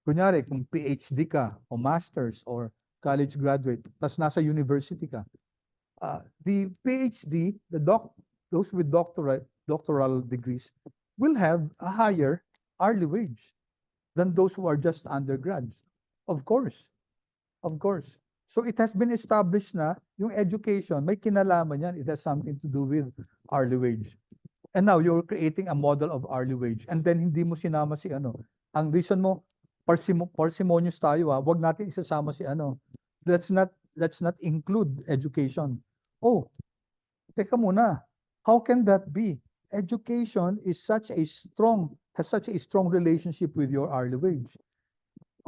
Kunyari, kung PhD ka, o master's, or college graduate, tas nasa university ka, the PhD, those with doctoral degrees, will have a higher hourly wage than those who are just undergrads. Of course. Of course. So it has been established na yung education, may kinalaman yan. It has something to do with hourly wage. And now you're creating a model of hourly wage. And then hindi mo sinama si ano. Ang reason mo, parsimonious tayo wag natin isasama si ano. Let's not include education. Oh, teka muna. How can that be? Education is has such a strong relationship with your hourly wage.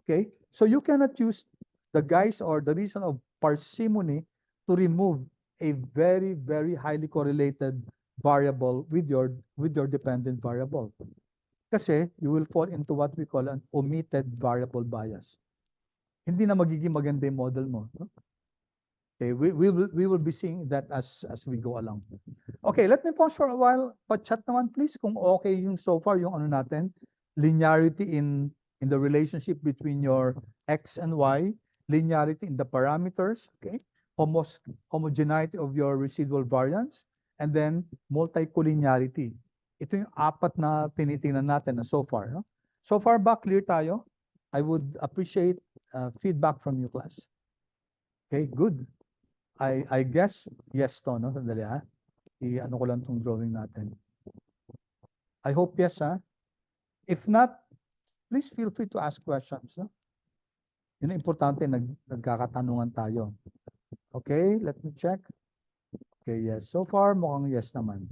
Okay? So you cannot use the guise or the reason of parsimony to remove a very, very highly correlated variable with your dependent variable. Kasi you will fall into what we call an omitted variable bias. Hindi na magiging maganda yung model mo. No? Okay, we will be seeing that as we go along. Okay, let me pause for a while. Pa-chat naman please kung okay yung so far yung ano natin, linearity in the relationship between your x and y, linearity in the parameters, okay? Homogeneity of your residual variance, and then multicollinearity. Ito yung 4 na tinitingnan natin na so far. No? So far ba clear tayo? I would appreciate feedback from you, class. Okay, good. I guess yes to, no? Sandali ha. I-ano ko lang tong drawing natin. I hope yes ha. If not, please feel free to ask questions. No? Yun ang importante, nagkakatanungan tayo. Okay, let me check. Okay, yes. So far, mukhang yes naman.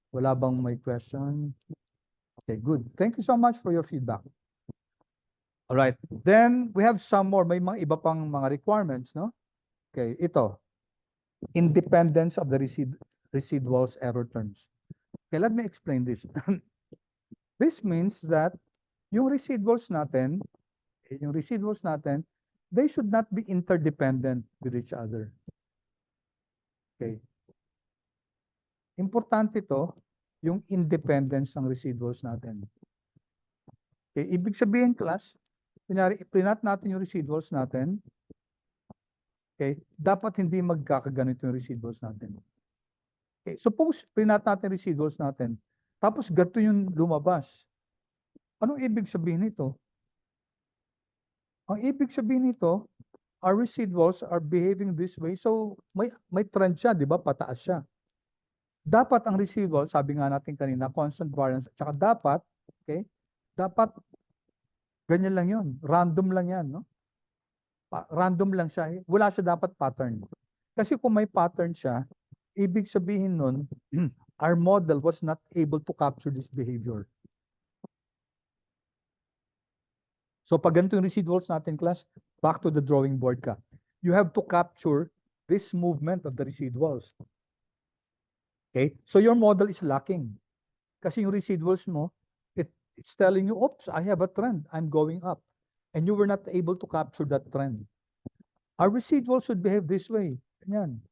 Wala bang may question? Okay, good. Thank you so much for your feedback. All right. Then, we have some more. May mga iba pang mga requirements, no? Okay, ito. Independence of the residuals error terms. Okay, let me explain this. This means that yung residuals natin, they should not be interdependent with each other. Okay. Importante to, yung independence ng residuals natin. Okay, ibig sabihin, class, kunyari, i-print natin yung residuals natin, okay, dapat hindi magkakaganito yung residuals natin. Okay, suppose print natin residuals natin, tapos gato yung lumabas. Anong ibig sabihin nito? Ang ibig sabihin nito, our residuals are behaving this way. So, may trend siya, di ba? Pataas siya. Dapat ang residual, sabi nga natin kanina, constant variance. Tsaka dapat, okay, dapat ganyan lang yun. Random lang yan, no? Random lang siya. Wala siya dapat pattern. Kasi kung may pattern siya, ibig sabihin nun, our model was not able to capture this behavior. So pag ganito yung residuals natin, class, back to the drawing board ka. You have to capture this movement of the residuals. Okay? So your model is lacking. Kasi yung residuals mo, it's telling you, oops, I have a trend. I'm going up. And you were not able to capture that trend. Our residuals should behave this way. Ganyan.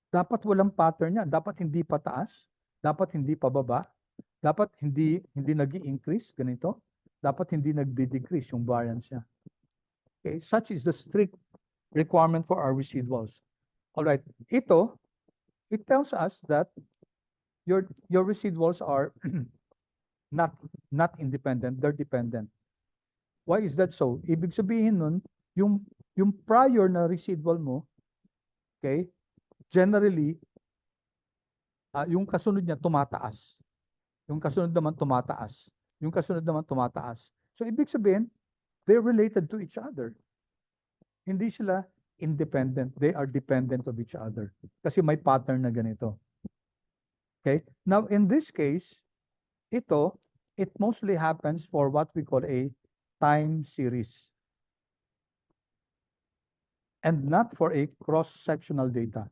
Dapat walang pattern yan. Dapat hindi pataas. Dapat hindi pababa. Dapat hindi nag-i-increase. Ganito. Dapat hindi nag-decrease yung variance niya. Okay, such is the strict requirement for our residuals. All right, it tells us that your residuals are not independent, they're dependent. Why is that so? Ibig sabihin nun, yung prior na residual mo, okay, generally, yung kasunod niya tumataas. Yung kasunod naman tumataas. Yung kasunod naman tumataas. So ibig sabihin, they're related to each other. Hindi sila independent. They are dependent of each other. Kasi may pattern na ganito. Okay? Now, in this case, it mostly happens for what we call a time series. And not for a cross-sectional data.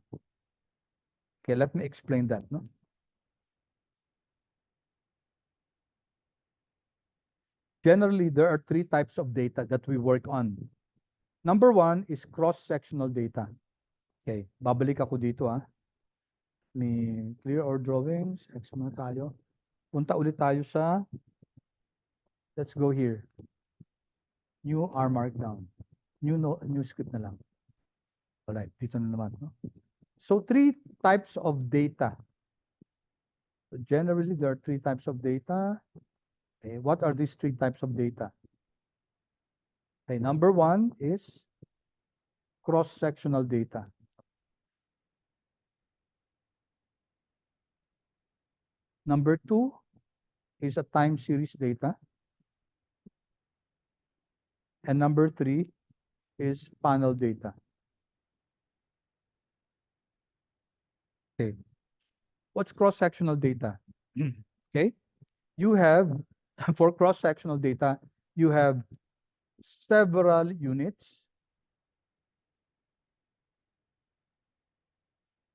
Okay, let me explain that. No? Generally, there are three types of data that we work on. Number one is cross-sectional data. Okay, babalik ako dito May clear our drawings. X muna tayo. Punta ulit tayo sa, let's go here. New R markdown. New script na lang. Alright, dito na naman. No? So, three types of data. So generally, there are three types of data. Okay, what are these three types of data? Okay, number one is cross-sectional data. Number two is a time series data. And number three is panel data. Okay. What's cross-sectional data? Okay. You have, for cross-sectional data, you have several units.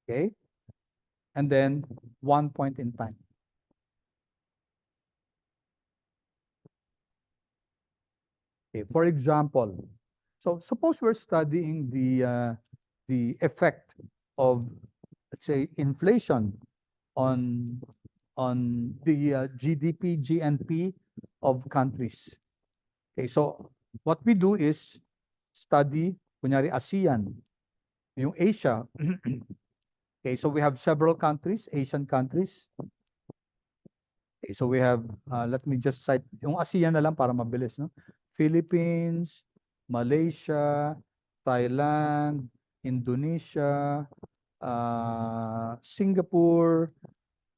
Okay. And then one point in time. Okay. For example, so suppose we're studying the effect of, let's say, inflation on the GDP, GNP of countries. Okay, so what we do is study, kunyari ASEAN, yung Asia. Okay, so we have several countries, Asian countries. Okay, so we have, let me just cite, yung ASEAN na lang para mabilis, no? Philippines, Malaysia, Thailand, Indonesia, Singapore,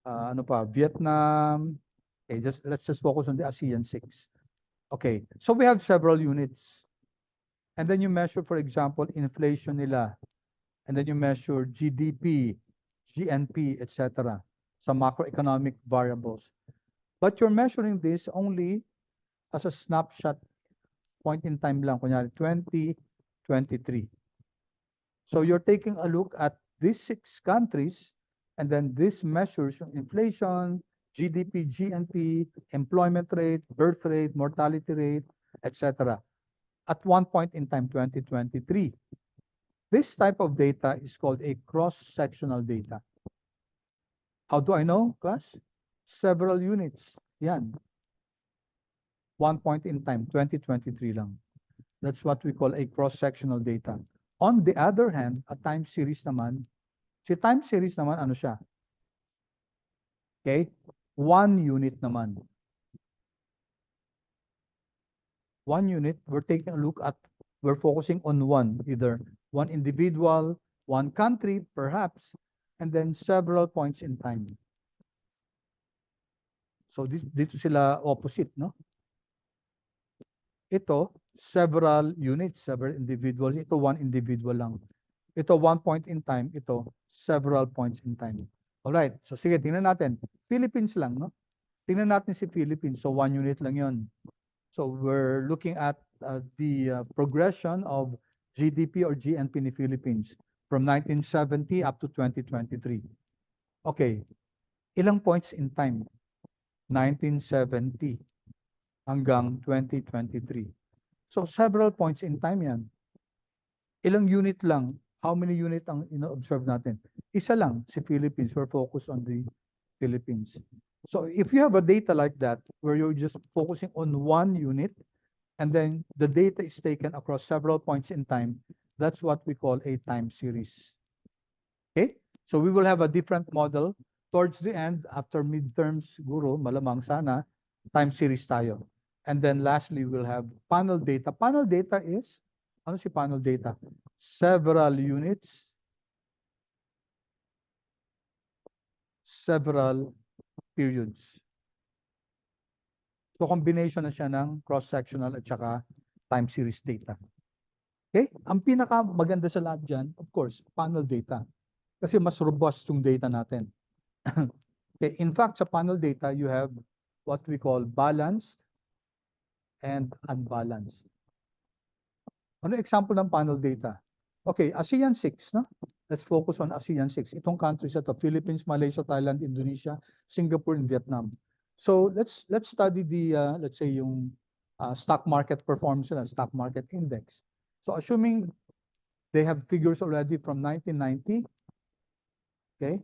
ano pa, Vietnam. Okay, let's just focus on the ASEAN 6. Okay, so we have several units. And then you measure, for example, inflation nila. And then you measure GDP, GNP, etc. Some macroeconomic variables. But you're measuring this only as a snapshot point in time lang, kunyari 2023. So you're taking a look at these 6 countries, and then this measures inflation, GDP, GNP, employment rate, birth rate, mortality rate, etc. At one point in time, 2023. This type of data is called a cross-sectional data. How do I know, class? Several units. Yan. One point in time, 2023 lang. That's what we call a cross-sectional data. On the other hand, a time series naman, si time series naman, ano siya? Okay? One unit naman. One unit, we're taking a look at, we're focusing on one, either one individual, one country, perhaps, and then several points in time. So dito sila opposite, no? Ito, several units, several individuals. Ito, one individual lang. Ito, one point in time. Ito, several points in time. Alright, so sige, tingnan natin. Philippines lang, no? Tingnan natin si Philippines. So, one unit lang yon. So, we're looking at the progression of GDP or GNP ni Philippines from 1970 up to 2023. Okay, ilang points in time? 1970 hanggang 2023. So, several points in time yan. Ilang unit lang? How many unit ang ino-observe natin? Isa lang, si Philippines. We're focused on the Philippines. So, if you have a data like that, where you're just focusing on one unit, and then the data is taken across several points in time, that's what we call a time series. Okay? So, we will have a different model. Towards the end, after midterms, guro, malamang sana, time series tayo. And then lastly, we'll have panel data. Panel data is, ano si panel data? Several units, several periods. So combination na siya ng cross-sectional at saka time series data. Okay? Ang pinaka maganda sa lahat dyan, of course, panel data. Kasi mas robust yung data natin. Okay, in fact, sa panel data, you have what we call balanced and unbalanced. Ano example ng panel data? Okay, ASEAN 6, no? Let's focus on ASEAN 6. Itong countries ito, Philippines, Malaysia, Thailand, Indonesia, Singapore, and Vietnam. So let's study the let's say yung stock market performance and stock market index. So assuming they have figures already from 1990, okay?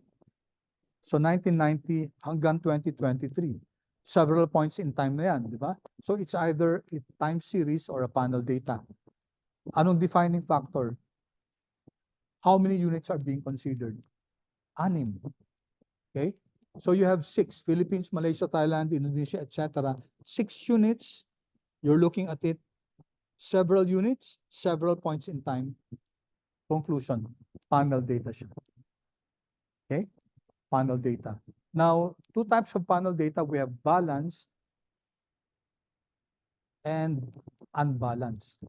So 1990 hanggang 2023. Several points in time na yan, di ba? So it's either a time series or a panel data. Anong defining factor? How many units are being considered? 6. Okay? So you have 6, Philippines, Malaysia, Thailand, Indonesia, etc. 6 units, you're looking at it, several units, several points in time. Conclusion, panel data siya. Okay? Panel data. Now, two types of panel data. We have balanced and unbalanced.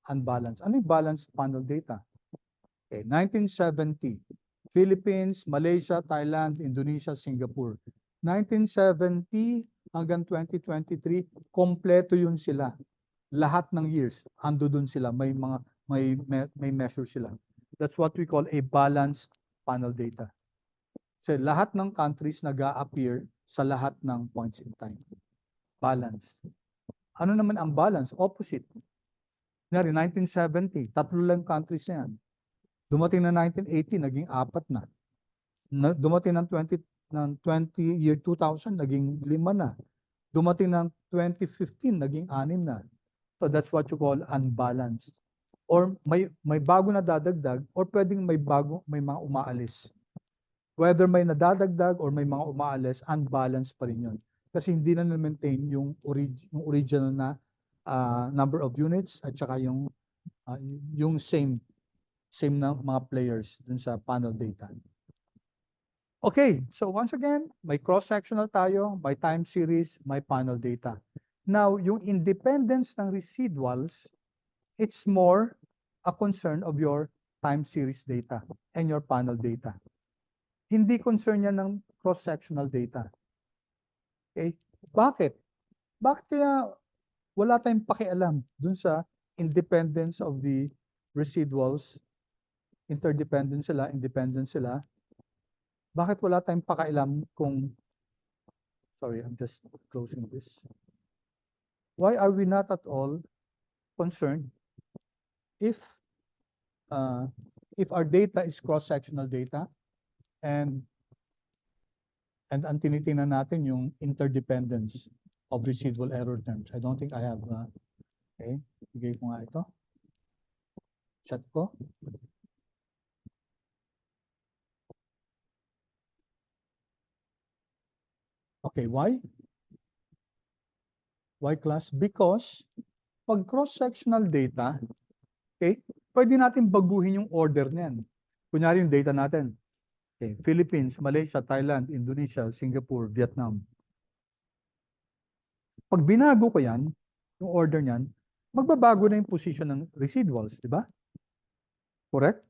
Unbalanced. Ano yung balanced panel data? Okay, 1970, Philippines, Malaysia, Thailand, Indonesia, Singapore. 1970 hanggang 2023, kompleto yun sila. Lahat ng years, ando dun sila. May mga may measure sila. That's what we call a balanced panel data. So lahat ng countries nag-a-appear sa lahat ng points in time. Balanced. Ano naman ang balance? Opposite. Kunyari, 1970, 3 lang countries na yan. Dumating na 1980, naging 4 na. Dumating ng 20 year 2000, naging 5 na. Dumating ng 2015, naging 6 na. So that's what you call unbalanced. Or may bago na dadagdag or pwedeng may mga umaalis. Whether may nadadagdag or may mga umaalis, unbalanced pa rin yun. Kasi hindi na na-maintain yung original na number of units at saka yung same na mga players dun sa panel data. Okay, so once again, may cross-sectional tayo, may time series, may panel data. Now, yung independence ng residuals, it's more a concern of your time series data and your panel data. Hindi concern yan ng cross-sectional data. Okay? Bakit? Bakit kaya wala tayong pakialam dun sa independence of the residuals? Interdependent sila, independent sila. Bakit wala tayong pakialam kung, sorry, I'm just closing this. Why are we not at all concerned if uh, if our data is cross-sectional data and ang tinitingnan natin yung interdependence of residual error terms. I don't think I have, okay, bigay ko nga ito. Chat ko. Okay, why? Why class? Because pag cross-sectional data, okay, pwede natin baguhin yung order niyan. Kunyari yung data natin. Okay, Philippines, Malaysia, Thailand, Indonesia, Singapore, Vietnam. Pag binago ko yan, yung order niyan, magbabago na yung position ng residuals, di ba? Correct?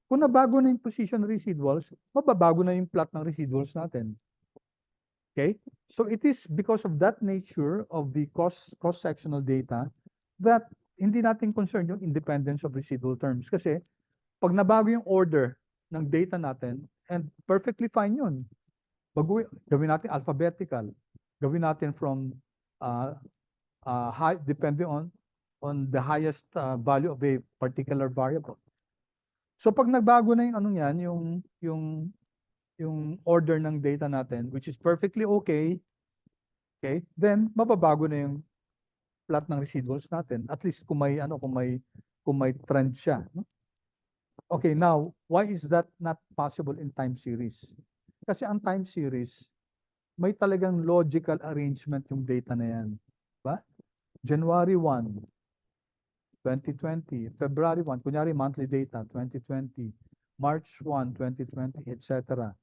Kung nabago na yung position ng residuals, mababago na yung plot ng residuals natin. Okay? So it is because of that nature of the cross-sectional data that hindi natin concerned yung independence of residual terms. Kasi pag nabago yung order ng data natin, and perfectly fine yun. Gawin natin alphabetical. Gawin natin from high, depending on the highest value of a particular variable. So pag nagbago na yung ano yan, yung order ng data natin, which is perfectly okay, then mababago na yung plot ng residuals natin. At least kung may ano, kung may trend siya, no? Okay, now, why is that not possible in time series? Kasi ang time series, may talagang logical arrangement yung data na yan. Diba? January 1, 2020, February 1, kunyari monthly data, 2020, March 1, 2020, etc.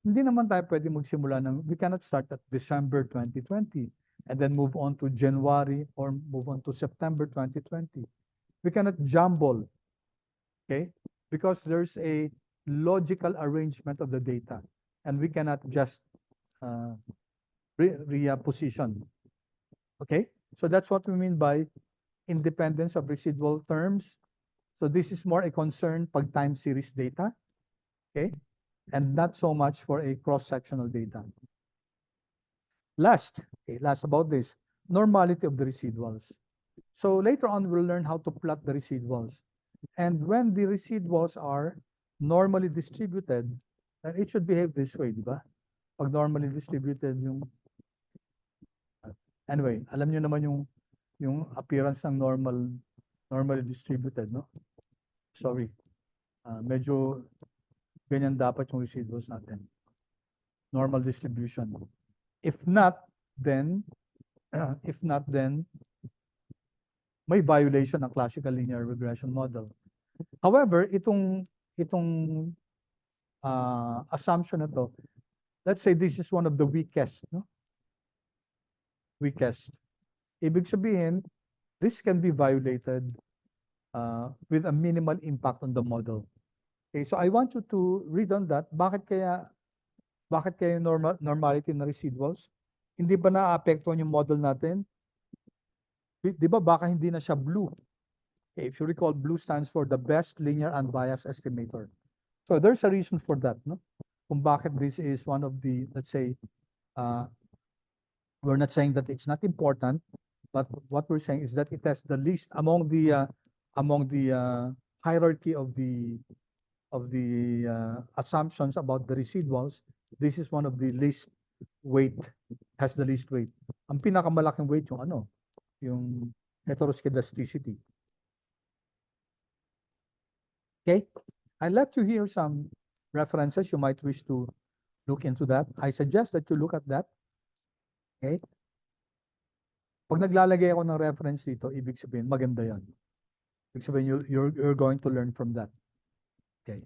Hindi naman tayo pwede magsimula ng, we cannot start at December 2020 and then move on to January or move on to September 2020. We cannot jumble, okay? Because there's a logical arrangement of the data and we cannot just reposition, okay? So that's what we mean by independence of residual terms. So this is more a concern pag time series data, okay? And not so much for a cross-sectional data. Last about this, normality of the residuals. So later on, we'll learn how to plot the residuals. And when the residuals are normally distributed, it should behave this way, di ba? Pag normally distributed yung, anyway, alam nyo naman yung appearance ng normally distributed, no? Sorry. Medyo ganyan dapat yung residuals natin. Normal distribution. If not, then may violation ng classical linear regression model. However, itong assumption na to, let's say this is one of the weakest, no? Weakest. Ibig sabihin, this can be violated with a minimal impact on the model. Okay, so I want you to read on that. Bakit kaya normality na residuals? Hindi ba naapektuhan yung model natin? Di ba baka hindi na siya blue? Okay, if you recall, blue stands for the best linear unbiased estimator. So there's a reason for that, no? Kung bakit this is one of the, let's say, we're not saying that it's not important, but what we're saying is that it has the least among the hierarchy of the assumptions about the residuals. This is one of the least weight, has the least weight. Ang pinakamalaking weight yung ano, yung heteroscedasticity. Okay, I left you here some references you might wish to look into that. I suggest that you look at that. Okay. Pag naglalagay ako ng reference dito, ibig sabihin, maganda yan. Ibig sabihin, you're going to learn from that. Okay.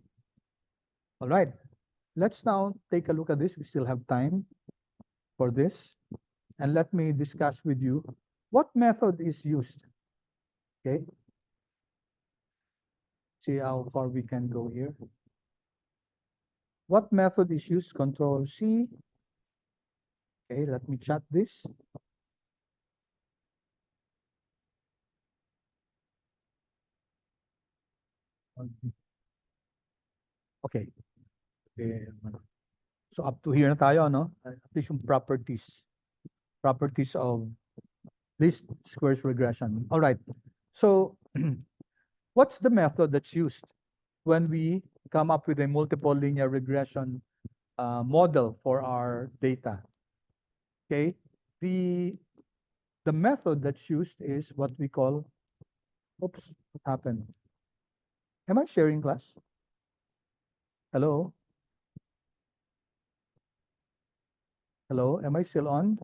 All right. Let's now take a look at this. We still have time for this. And let me discuss with you what method is used. Okay. See how far we can go here. What method is used? Control C. Okay, let me chat this. Okay. Okay. So up to here na tayo, no? At least yung properties of least squares regression. All right. So what's the method that's used when we come up with a multiple linear regression model for our data? Okay. The method that's used is what we call, oops, what happened? Am I sharing class? Hello? Hello? Am I still on?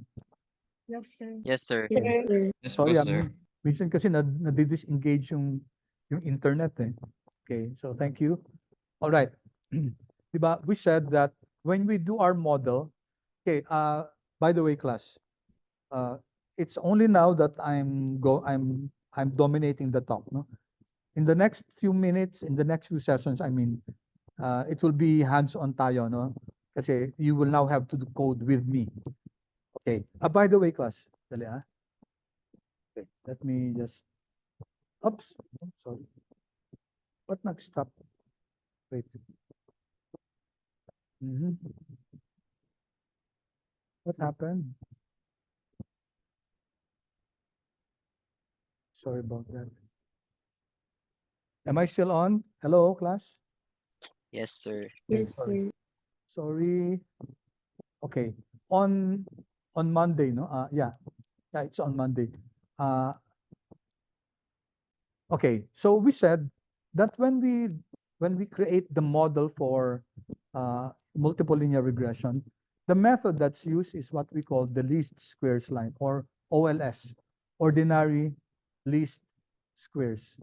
Yes, sir. Yes, sir. Yes, sir. Yes po, Sorry, sir. minsan kasi nadi-disengage yung internet eh. Okay, so thank you. All right. Diba, we said that when we do our model, okay, by the way, class, it's only now that I'm dominating the talk, no? In the next few minutes, in the next few sessions, I mean, it will be hands-on tayo, no? Kasi you will now have to do code with me. Okay. By the way, class, dali ah. Okay, let me just, oops, oh, sorry. What nag-stop? Wait. What happened? Sorry about that. Am I still on? Hello, class? Yes, sir. Okay, Yes, sorry. sir. Sorry. Okay. On Monday, no? Yeah, it's on Monday. Okay, so we said that when we create the model for multiple linear regression, the method that's used is what we call the least squares line, or OLS, ordinary least squares.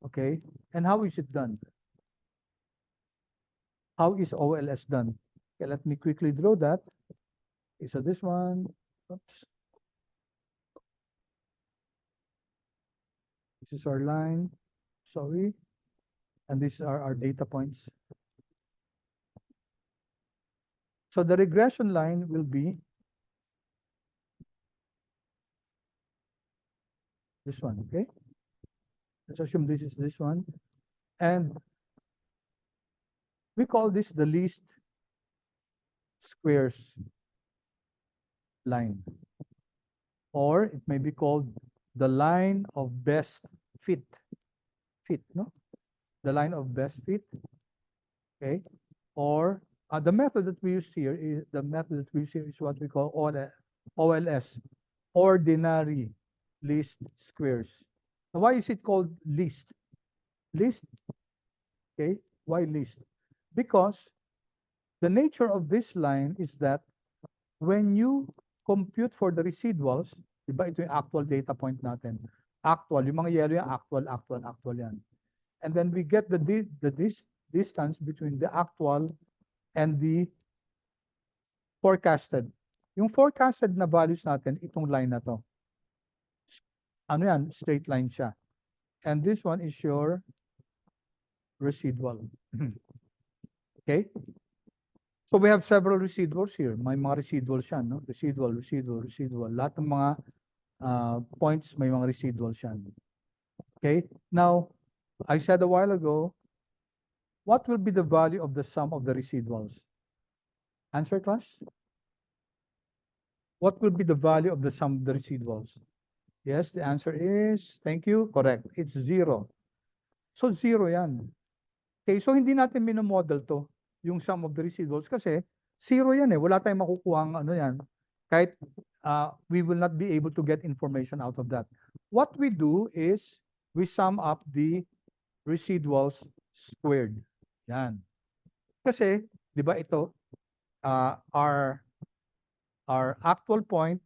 Okay, and how is it done? How is OLS done? Okay, let me quickly draw that. Okay, so this one, oops. This is our line, sorry. And these are our data points. So the regression line will be this one, okay? Let's assume this is this one. And we call this the least squares line. Or it may be called the line of best fit. Fit, no? The line of best fit, okay? Or the method that we use here is what we call OLS, ordinary least squares. Now, why is it called least? Least, okay? Why least? Because the nature of this line is that when you compute for the residuals, di ba ito yung actual data point natin. Actual, yung mga yellow yung actual yan. And then we get the distance between the actual and the forecasted. Yung forecasted na values natin, itong line na to. Ano yan? Straight line siya. And this one is your residual. Okay? So we have several residuals here. May mga residuals yan, no? Residual. Lahat ng mga points, may mga residuals yan. Okay? Now, I said a while ago, what will be the value of the sum of the residuals? Answer, class? What will be the value of the sum of the residuals? Yes, the answer is, thank you, correct. It's 0. So 0 yan. Okay, so hindi natin minomodel to, yung sum of the residuals, kasi 0 yan eh. Wala tayong makukuha ano yan. Kahit we will not be able to get information out of that. What we do is, we sum up the residuals squared. Yan. Kasi, di ba ito, our actual point,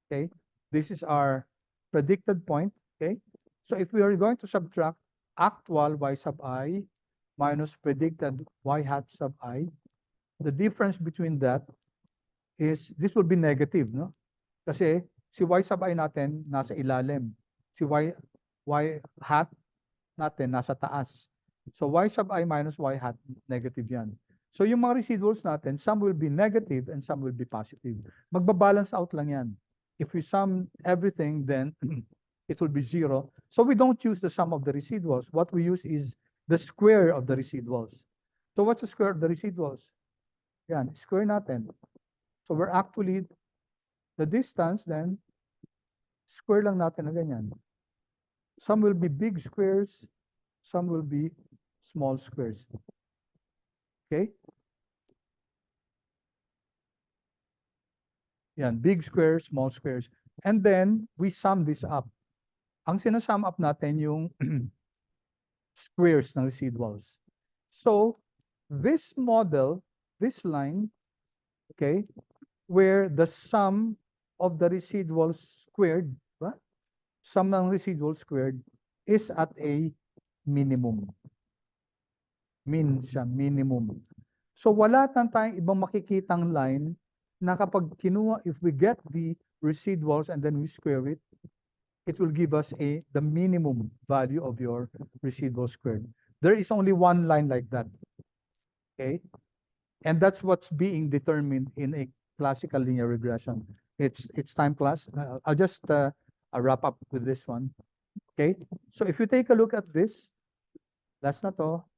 okay? This is our predicted point, okay? So if we are going to subtract actual y sub I minus predicted y hat sub I, the difference between that is, this will be negative, no? Kasi si y sub I natin nasa ilalim. Si y hat natin nasa taas. So y sub I minus y hat, negative yan. So yung mga residuals natin, some will be negative and some will be positive. Magbabalance out lang yan. If we sum everything, then it will be 0. So we don't use the sum of the residuals. What we use is the square of the residuals. So what's the square of the residuals? Yan, square natin. So we're actually, the distance then, square lang natin na ganyan. Some will be big squares, some will be small squares. Okay? Yan, big squares, small squares. And then, we sum this up. Ang sinasum up natin yung squares ng residuals. So, this model, this line, okay, where the sum of the residuals squared, ba? Sum ng residuals squared is at a minimum. Min siya, minimum. So, wala tayong ibang makikitang line na kapag kinuha, if we get the residuals and then we square it, it will give us the minimum value of your residual squared. There is only one line like that. Okay? And that's what's being determined in a classical linear regression. It's time class. I'll just wrap up with this one. Okay? So if you take a look at this, that's not all.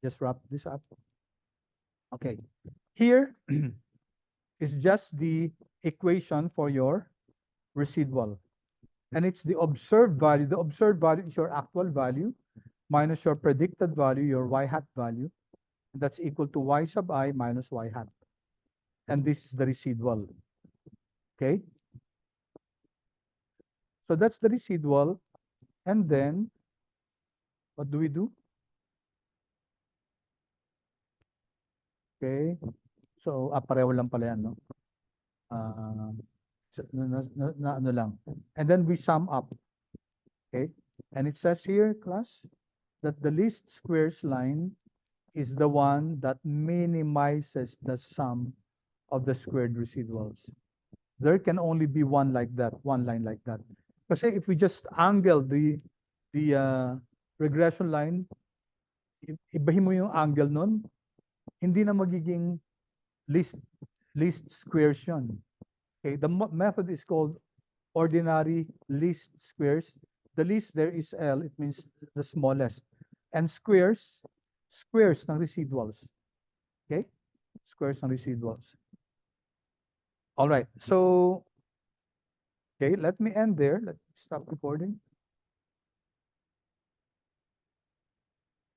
Just wrap this up. Okay. Here is just the equation for your residual. And it's the observed value. The observed value is your actual value minus your predicted value, your y hat value. And that's equal to y sub I minus y hat. And this is the residual. Okay? So that's the residual. And then, what do we do? Okay. So, pareho lang pala yan, no? Ano lang. And then we sum up. Okay? And it says here, class, that the least squares line is the one that minimizes the sum of the squared residuals. There can only be one like that, one line like that. Kasi if we just angle the regression line, ibahin mo yung angle nun, hindi na magiging least squares yun. Okay, the method is called ordinary least squares. The least there is L, it means the smallest. And squares ng residuals. Okay? Squares ng residuals. All right, so, okay, let me end there. Let's stop recording.